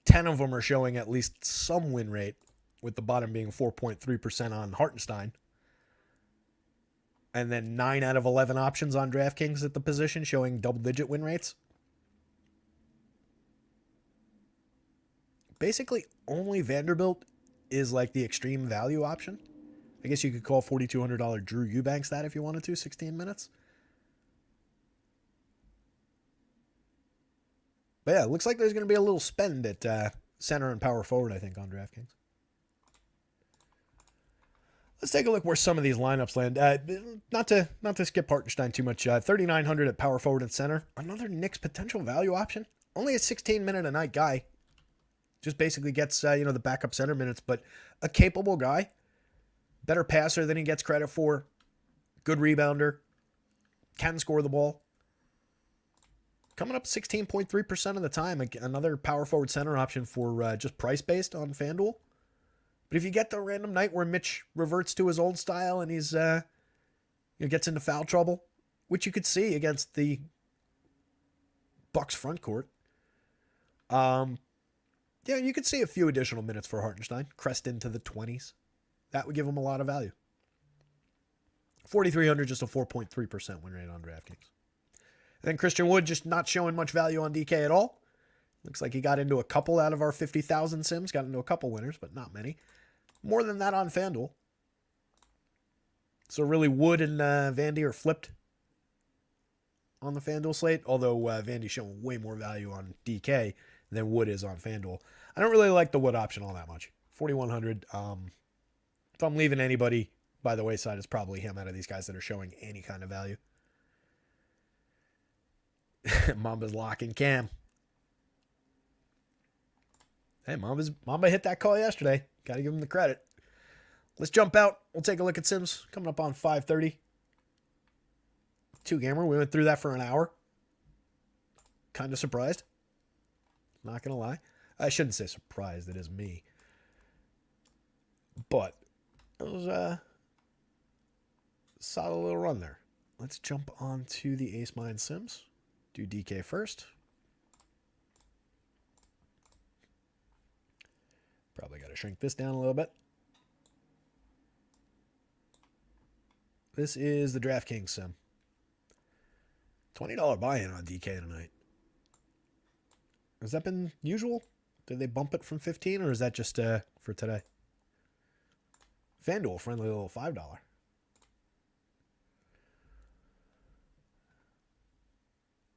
10 of them are showing at least some win rate, with the bottom being 4.3% on Hartenstein. And then 9 out of 11 options on DraftKings at the position showing double-digit win rates. Basically, only Vanderbilt is like the extreme value option. I guess you could call $4,200 Drew Eubanks that if you wanted to, 16 minutes. But yeah, it looks like there's going to be a little spend at center and power forward, I think, on DraftKings. Let's take a look where some of these lineups land. Not to skip Hartenstein too much. 3,900 at power forward and center. Another Knicks potential value option. Only a 16-minute a night guy. Just basically gets the backup center minutes, but a capable guy. Better passer than he gets credit for. Good rebounder. Can score the ball. Coming up 16.3% of the time. Another power forward center option for just price based on FanDuel. But if you get the random night where Mitch reverts to his old style and he's gets into foul trouble, which you could see against the Bucks front court, you could see a few additional minutes for Hartenstein, crest into the 20s. That would give him a lot of value. 4,300, just a 4.3% win rate on DraftKings. And then Christian Wood just not showing much value on DK at all. Looks like he got into a couple out of our 50,000 sims. Got into a couple winners, but not many. More than that on FanDuel. So really Wood and Vandy are flipped on the FanDuel slate. Although Vandy's showing way more value on DK than Wood is on FanDuel. I don't really like the Wood option all that much. 4,100. If I'm leaving anybody, by the wayside is probably him out of these guys that are showing any kind of value. Mamba's locking Cam. Hey, Mamba hit that call yesterday. Got to give him the credit. Let's jump out. We'll take a look at Sims. Coming up on 5:30. 2-gamer. We went through that for an hour. Kind of surprised. Not going to lie. I shouldn't say surprised. It is me. But it was a solid little run there. Let's jump on to the Ace Mine Sims. Do DK first. Probably got to shrink this down a little bit. This is the DraftKings Sim. $20 buy-in on DK tonight. Has that been usual? Did they bump it from 15 or is that just for today? FanDuel, friendly little $5.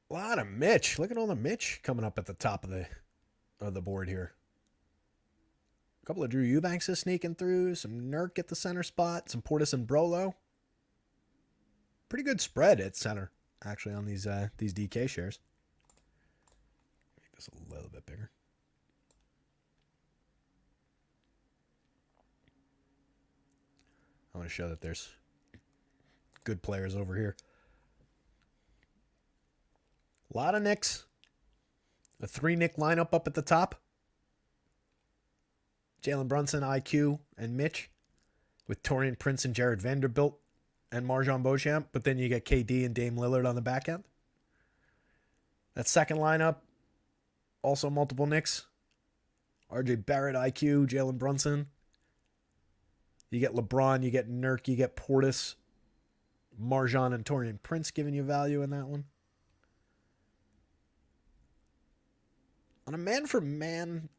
A lot of Mitch. Look at all the Mitch coming up at the top of the board here. A couple of Drew Eubanks is sneaking through. Some Nurk at the center spot. Some Portis and Brolo. Pretty good spread at center, actually, on these DK shares. Make this a little bit bigger. I want to show that there's good players over here. A lot of Knicks. A 3-Nick lineup up at the top. Jalen Brunson, IQ, and Mitch. With Taurean Prince and Jared Vanderbilt and Marjon Beauchamp. But then you get KD and Dame Lillard on the back end. That second lineup, also multiple Knicks. RJ Barrett, IQ, Jalen Brunson. You get LeBron, you get Nurk, you get Portis, Marjon, and Taurean Prince giving you value in that one. On a man-for-man,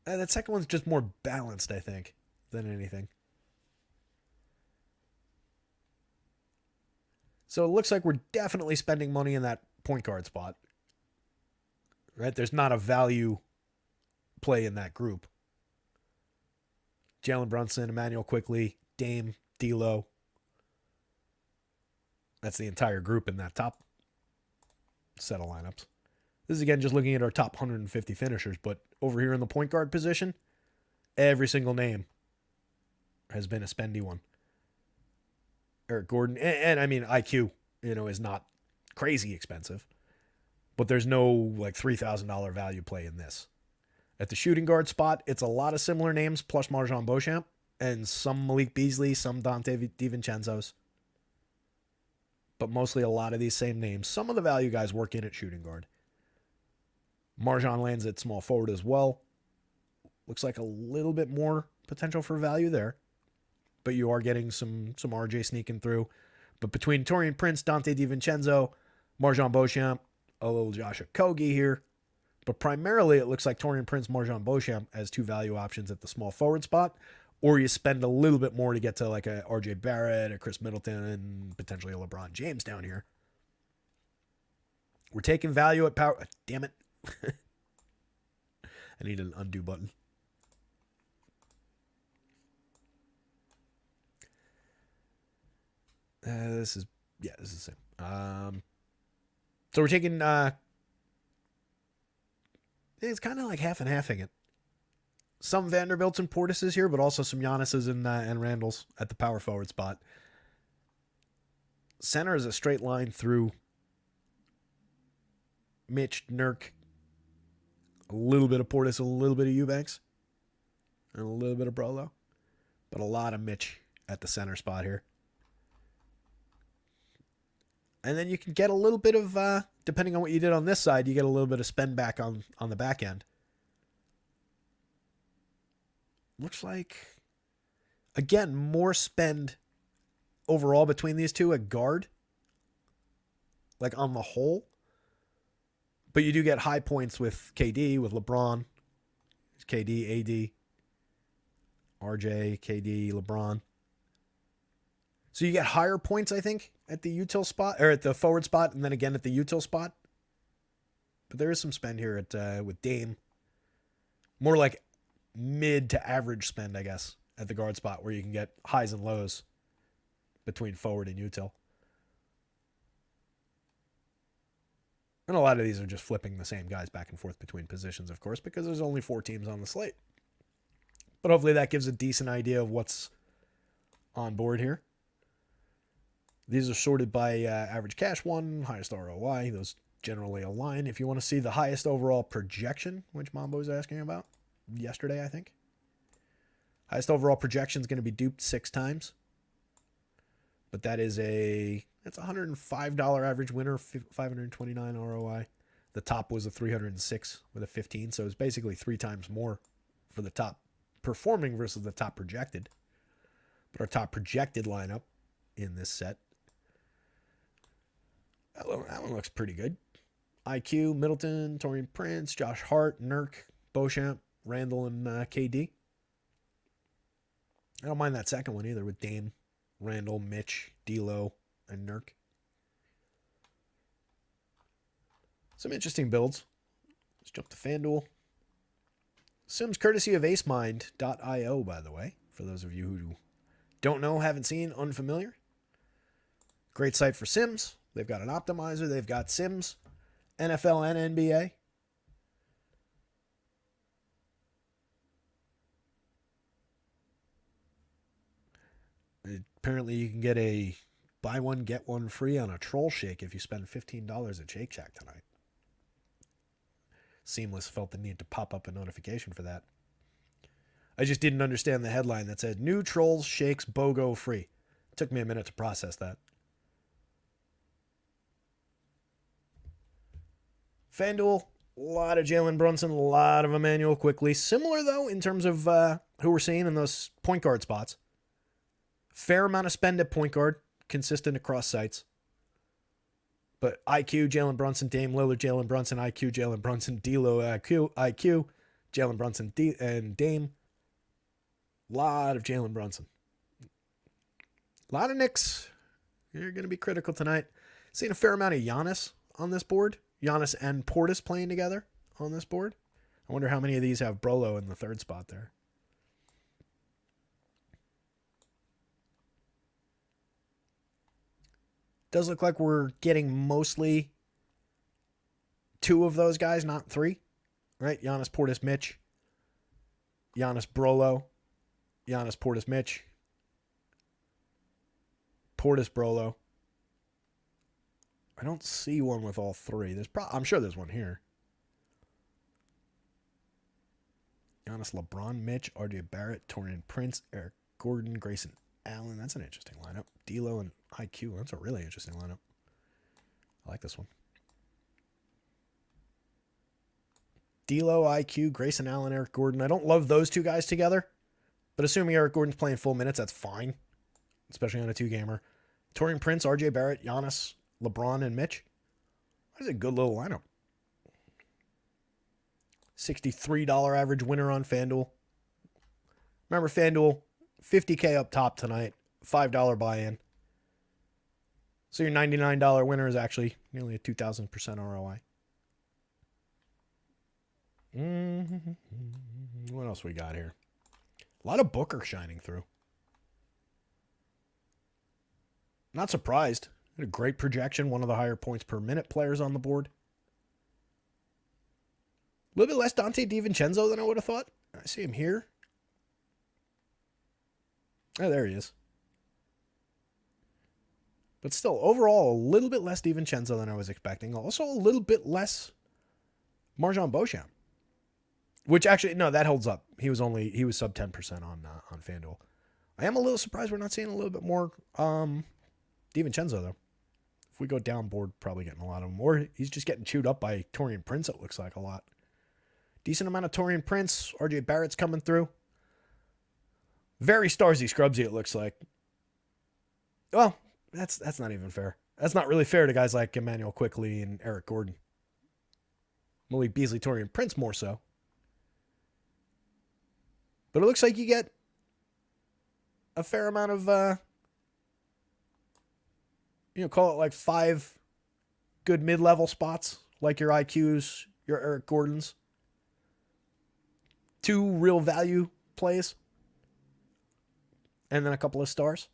that second one's just more balanced, I think, than anything. So it looks like we're definitely spending money in that point guard spot. Right? There's not a value play in that group. Jalen Brunson, Emmanuel Quickley, Dame, D'Lo. That's the entire group in that top set of lineups. This is, again, just looking at our top 150 finishers, but over here in the point guard position, every single name has been a spendy one. Eric Gordon, and I mean, IQ, is not crazy expensive, but there's no like $3,000 value play in this. At the shooting guard spot, it's a lot of similar names, plus Marjon Beauchamp, and some Malik Beasley, some Dante DiVincenzo's. But mostly a lot of these same names. Some of the value guys work in at shooting guard. Marjon lands at small forward as well. Looks like a little bit more potential for value there. But you are getting some RJ sneaking through. But between Taurean Prince, Dante DiVincenzo, Marjon Beauchamp, a little Josh Okogie here. But primarily it looks like Taurean Prince, Marjon Beauchamp as two value options at the small forward spot. Or you spend a little bit more to get to like a RJ Barrett, a Chris Middleton, and potentially a LeBron James down here. We're taking value at power. Damn it. I need an undo button. This is the same. So we're taking, it's kind of like half and halfing it. Some Vanderbilts and Portises here, but also some Giannis's and Randalls at the power forward spot. Center is a straight line through Mitch, Nurk, a little bit of Portis, a little bit of Eubanks, and a little bit of Brolo. But a lot of Mitch at the center spot here. And then you can get a little bit of, depending on what you did on this side, you get a little bit of spend back on the back end. Looks like, again, more spend overall between these two at guard. Like on the whole. But you do get high points with KD, with LeBron. KD, AD, RJ, KD, LeBron. So you get higher points, I think, at the util spot, or at the forward spot, and then again at the util spot. But there is some spend here at with Dame. More like mid to average spend, I guess, at the guard spot where you can get highs and lows between forward and util. And a lot of these are just flipping the same guys back and forth between positions, of course, because there's only 4 teams on the slate. But hopefully that gives a decent idea of what's on board here. These are sorted by average cash won, highest ROI. Those generally align. If you want to see the highest overall projection, which Mambo was asking about yesterday, I think. Highest overall projection is going to be duped 6 times. But that's a $105 average winner, 529 ROI. The top was a 306 with a 15, so it's basically 3 times more for the top performing versus the top projected. But our top projected lineup in this set, that one looks pretty good. IQ, Middleton, Taurean Prince, Josh Hart, Nurk, Beauchamp, Randall, and KD. I don't mind that second one either with Dame, Randall, Mitch, D'Lo, and Nurk. Some interesting builds. Let's jump to FanDuel. Sims courtesy of acemind.io, by the way, for those of you who don't know, haven't seen, unfamiliar. Great site for Sims. They've got an optimizer. They've got Sims, NFL and NBA. Apparently you can get a buy one, get one free on a troll shake if you spend $15 at Shake Shack tonight. Seamless felt the need to pop up a notification for that. I just didn't understand the headline that said, new trolls shakes BOGO free. It took me a minute to process that. FanDuel, a lot of Jalen Brunson, a lot of Emmanuel Quickly. Similar, though, in terms of who we're seeing in those point guard spots. Fair amount of spend at point guard, consistent across sites. But IQ, Jalen Brunson, Dame Lillard, Jalen Brunson, IQ, Jalen Brunson, D'Lo, IQ, Jalen Brunson, and Dame. A lot of Jalen Brunson. A lot of Knicks. You're going to be critical tonight. Seeing a fair amount of Giannis on this board. Giannis and Portis playing together on this board. I wonder how many of these have Brolo in the third spot there. Does look like we're getting mostly 2 of those guys, not 3. Right? Giannis, Portis, Mitch. Giannis, Brolo. Giannis, Portis, Mitch. Portis, Brolo. I don't see one with all 3. I'm sure there's one here. Giannis, LeBron, Mitch, RJ Barrett, Taurean Prince, Eric Gordon, Grayson Allen. That's an interesting lineup. D'Lo and IQ. That's a really interesting lineup. I like this one. D'Lo, IQ, Grayson Allen, Eric Gordon. I don't love those 2 guys together, but assuming Eric Gordon's playing full minutes, that's fine, especially on a 2-gamer. Taurean Prince, RJ Barrett, Giannis, LeBron, and Mitch. That's a good little lineup. $63 average winner on FanDuel. Remember, FanDuel, $50K up top tonight, $5 buy-in. So your $99 winner is actually nearly a 2,000% ROI. What else we got here? A lot of Booker shining through. Not surprised. A great projection, one of the higher points per minute players on the board. A little bit less Dante DiVincenzo than I would have thought. I see him here. Oh, there he is. But still, overall, a little bit less DiVincenzo than I was expecting. Also, a little bit less Marjon Beauchamp. Which actually, no, that holds up. He was sub 10% on FanDuel. I am a little surprised we're not seeing a little bit more DiVincenzo, though. If we go down board, probably getting a lot of them. Or he's just getting chewed up by Taurean Prince, it looks like a lot. Decent amount of Taurean Prince. RJ Barrett's coming through. Very Starsy Scrubsy, it looks like. Well, that's not even fair. That's not really fair to guys like Emmanuel Quickly and Eric Gordon. Malik Beasley, Taurean Prince more so. But it looks like you get a fair amount of, call it like 5 good mid-level spots, like your IQs, your Eric Gordons. 2 real value plays. and then a couple of stars.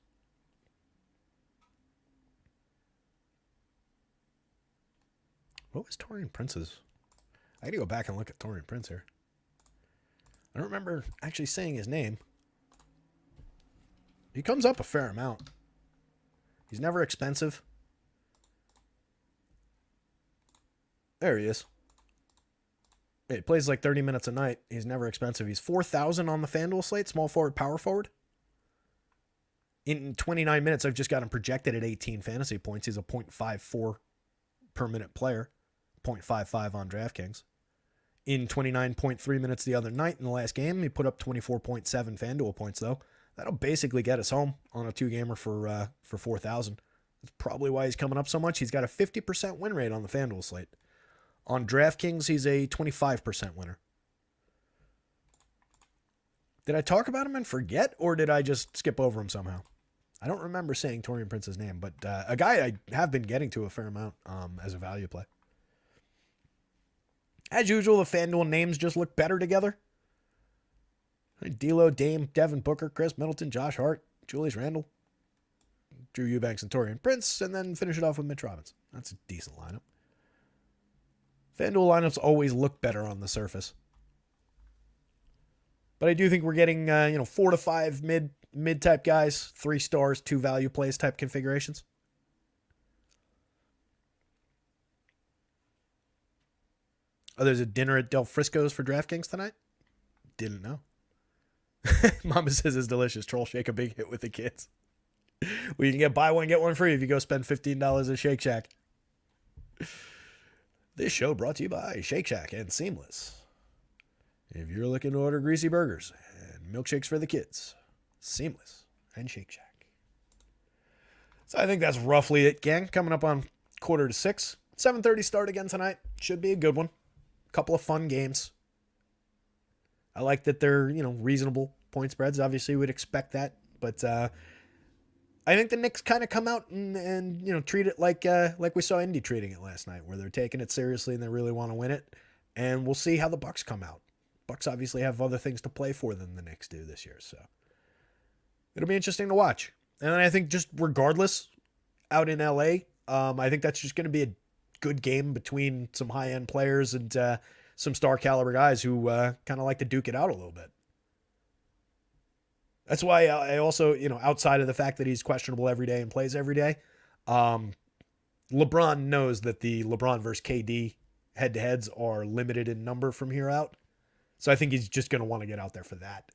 What was Taurean Prince's? I got to go back and look at Taurean Prince here. I don't remember actually saying his name. He comes up a fair amount. He's never expensive. There he is. He plays like 30 minutes a night. He's never expensive. He's 4,000 on the FanDuel slate. Small forward, power forward. In 29 minutes, I've just got him projected at 18 fantasy points. He's a 0.54 per minute player. 0.55 on DraftKings. In 29.3 minutes the other night in the last game, he put up 24.7 FanDuel points, though. That'll basically get us home on a two-gamer for 4,000. That's probably why he's coming up so much. He's got a 50% win rate on the FanDuel slate. On DraftKings, he's a 25% winner. Did I talk about him and forget, or did I just skip over him somehow? I don't remember saying Taurean Prince's name, but a guy I have been getting to a fair amount as a value play. As usual, the FanDuel names just look better together. D'Lo, Dame, Devin Booker, Chris Middleton, Josh Hart, Julius Randle, Drew Eubanks, and Taurean Prince, and then finish it off with Mitch Robinson. That's a decent lineup. FanDuel lineups always look better on the surface. But I do think we're getting 4 to 5 mid type guys, 3 stars, 2 value plays type configurations. Oh, there's a dinner at Del Frisco's for DraftKings tonight? Didn't know. Mama says it's delicious. Troll Shake, a big hit with the kids. Well, you can buy one, get one free if you go spend $15 at Shake Shack. This show brought to you by Shake Shack and Seamless. If you're looking to order greasy burgers and milkshakes for the kids, Seamless and Shake Shack. So I think that's roughly it, gang. Coming up on 5:45. 7:30 start again tonight. Should be a good one. Couple of fun games. I like that they're, reasonable point spreads. Obviously, we'd expect that. But I think the Knicks kind of come out and treat it like we saw Indy treating it last night, where they're taking it seriously and they really want to win it. And we'll see how the Bucks come out. Bucks obviously have other things to play for than the Knicks do this year. So it'll be interesting to watch. And then I think just regardless, out in LA, I think that's just going to be a good game between some high-end players and some star caliber guys who kind of like to duke it out a little bit. That's why I also, outside of the fact that he's questionable every day and plays every day, LeBron knows that the LeBron versus KD head-to-heads are limited in number from here out. So I think he's just going to want to get out there for that.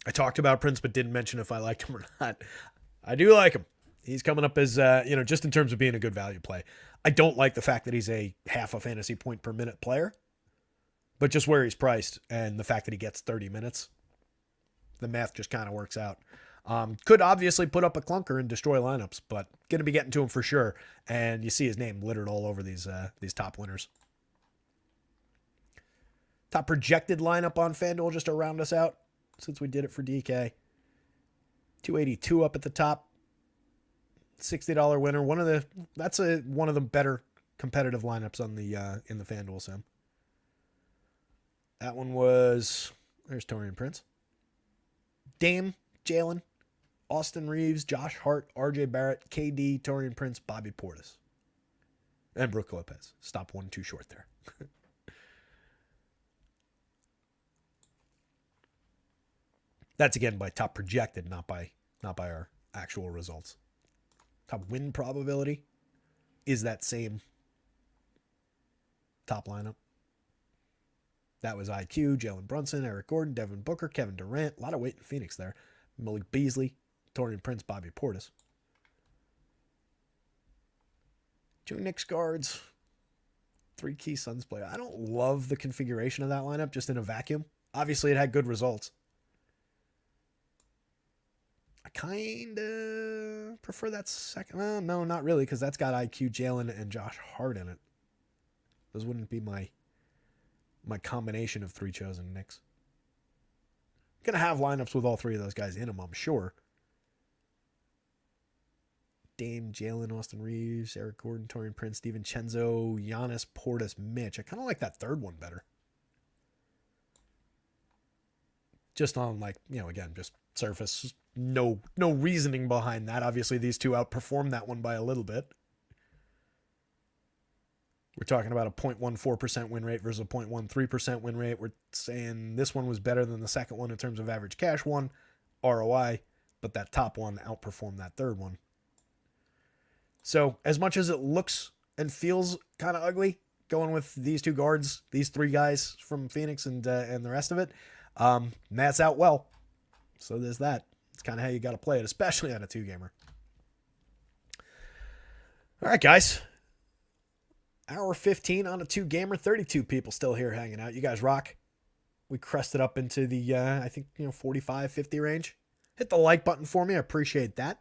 I talked about Prince, but didn't mention if I liked him or not. I do like him. He's coming up as, just in terms of being a good value play. I don't like the fact that he's a half a fantasy point per minute player, but just where he's priced and the fact that he gets 30 minutes, the math just kind of works out. Could obviously put up a clunker and destroy lineups, but going to be getting to him for sure. And you see his name littered all over these top winners. Top projected lineup on FanDuel just to round us out, since we did it for DK. 282 up at the top. $60 winner. That's one of the better competitive lineups on the in the FanDuel sim. That one was, there's Taurean Prince. Dame, Jalen, Austin Reeves, Josh Hart, RJ Barrett, KD, Taurean Prince, Bobby Portis. And Brook Lopez. Stop one too short there. That's again by top projected, not by our actual results. Top win probability is that same top lineup. That was IQ, Jalen Brunson, Eric Gordon, Devin Booker, Kevin Durant. A lot of weight in Phoenix there. Malik Beasley, Taurean Prince, Bobby Portis. 2 Knicks guards. 3 key Suns players. I don't love the configuration of that lineup just in a vacuum. Obviously, it had good results. I kind of prefer that second. Well, no, not really, because that's got IQ, Jalen, and Josh Hart in it. Those wouldn't be my combination of 3 chosen Knicks. Going to have lineups with all 3 of those guys in them, I'm sure. Dame, Jalen, Austin Reeves, Eric Gordon, Taurean Prince, DiVincenzo, Giannis, Portis, Mitch. I kind of like that third one better. Just on like, again, just surface. No reasoning behind that. Obviously, these two outperformed that one by a little bit. We're talking about a 0.14% win rate versus a 0.13% win rate. We're saying this one was better than the second one in terms of average cash one, ROI, but that top one outperformed that third one. So as much as it looks and feels kind of ugly going with these two guards, these three guys from Phoenix and the rest of it, Matt's out well. So there's that. It's kind of how you got to play it, especially on a two-gamer. All right, guys. Hour 15 on a two-gamer. 32 people still here hanging out. You guys rock. We crested up into the, I think, 45, 50 range. Hit the like button for me. I appreciate that.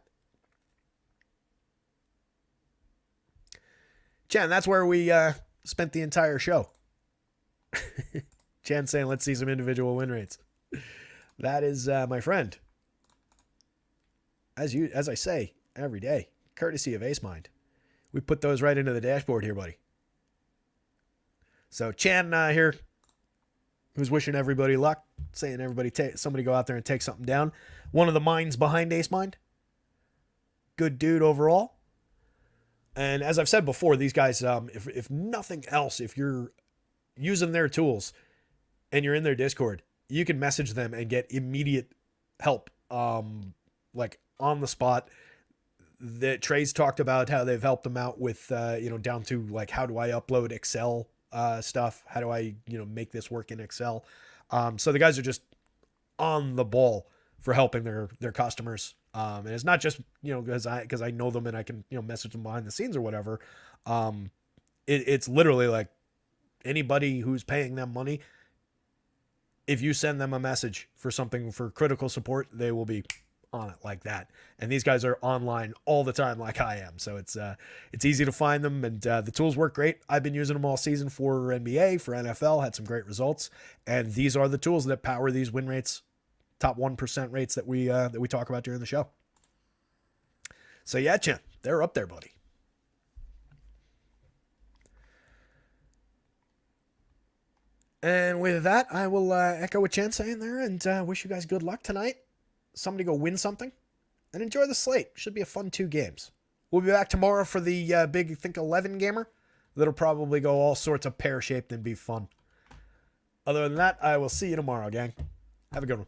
Chan, that's where we spent the entire show. Chan saying, let's see some individual win rates. That is, my friend. As I say every day, courtesy of Ace Mind. We put those right into the dashboard here, buddy. So Chan here, who's wishing everybody luck, saying somebody go out there and take something down. One of the minds behind Ace Mind. Good dude overall. And as I've said before, these guys, if nothing else, if you're using their tools and you're in their Discord, you can message them and get immediate help, like on the spot. That Trey's talked about how they've helped them out with, down to like, how do I upload Excel stuff? How do I, make this work in Excel? So the guys are just on the ball for helping their customers. And it's not just, because I know them and I can, message them behind the scenes or whatever. It's literally like anybody who's paying them money. If you send them a message for something for critical support, they will be on it like that. And these guys are online all the time like I am. So it's easy to find them, and the tools work great. I've been using them all season for NBA, for NFL, had some great results. And these are the tools that power these win rates, top 1% rates that we talk about during the show. So yeah, Chan, they're up there, buddy. And with that, I will echo what Chan's saying there and wish you guys good luck tonight. Somebody go win something and enjoy the slate. Should be a fun 2 games. We'll be back tomorrow for the big, I think, 11 gamer. That'll probably go all sorts of pear-shaped and be fun. Other than that, I will see you tomorrow, gang. Have a good one.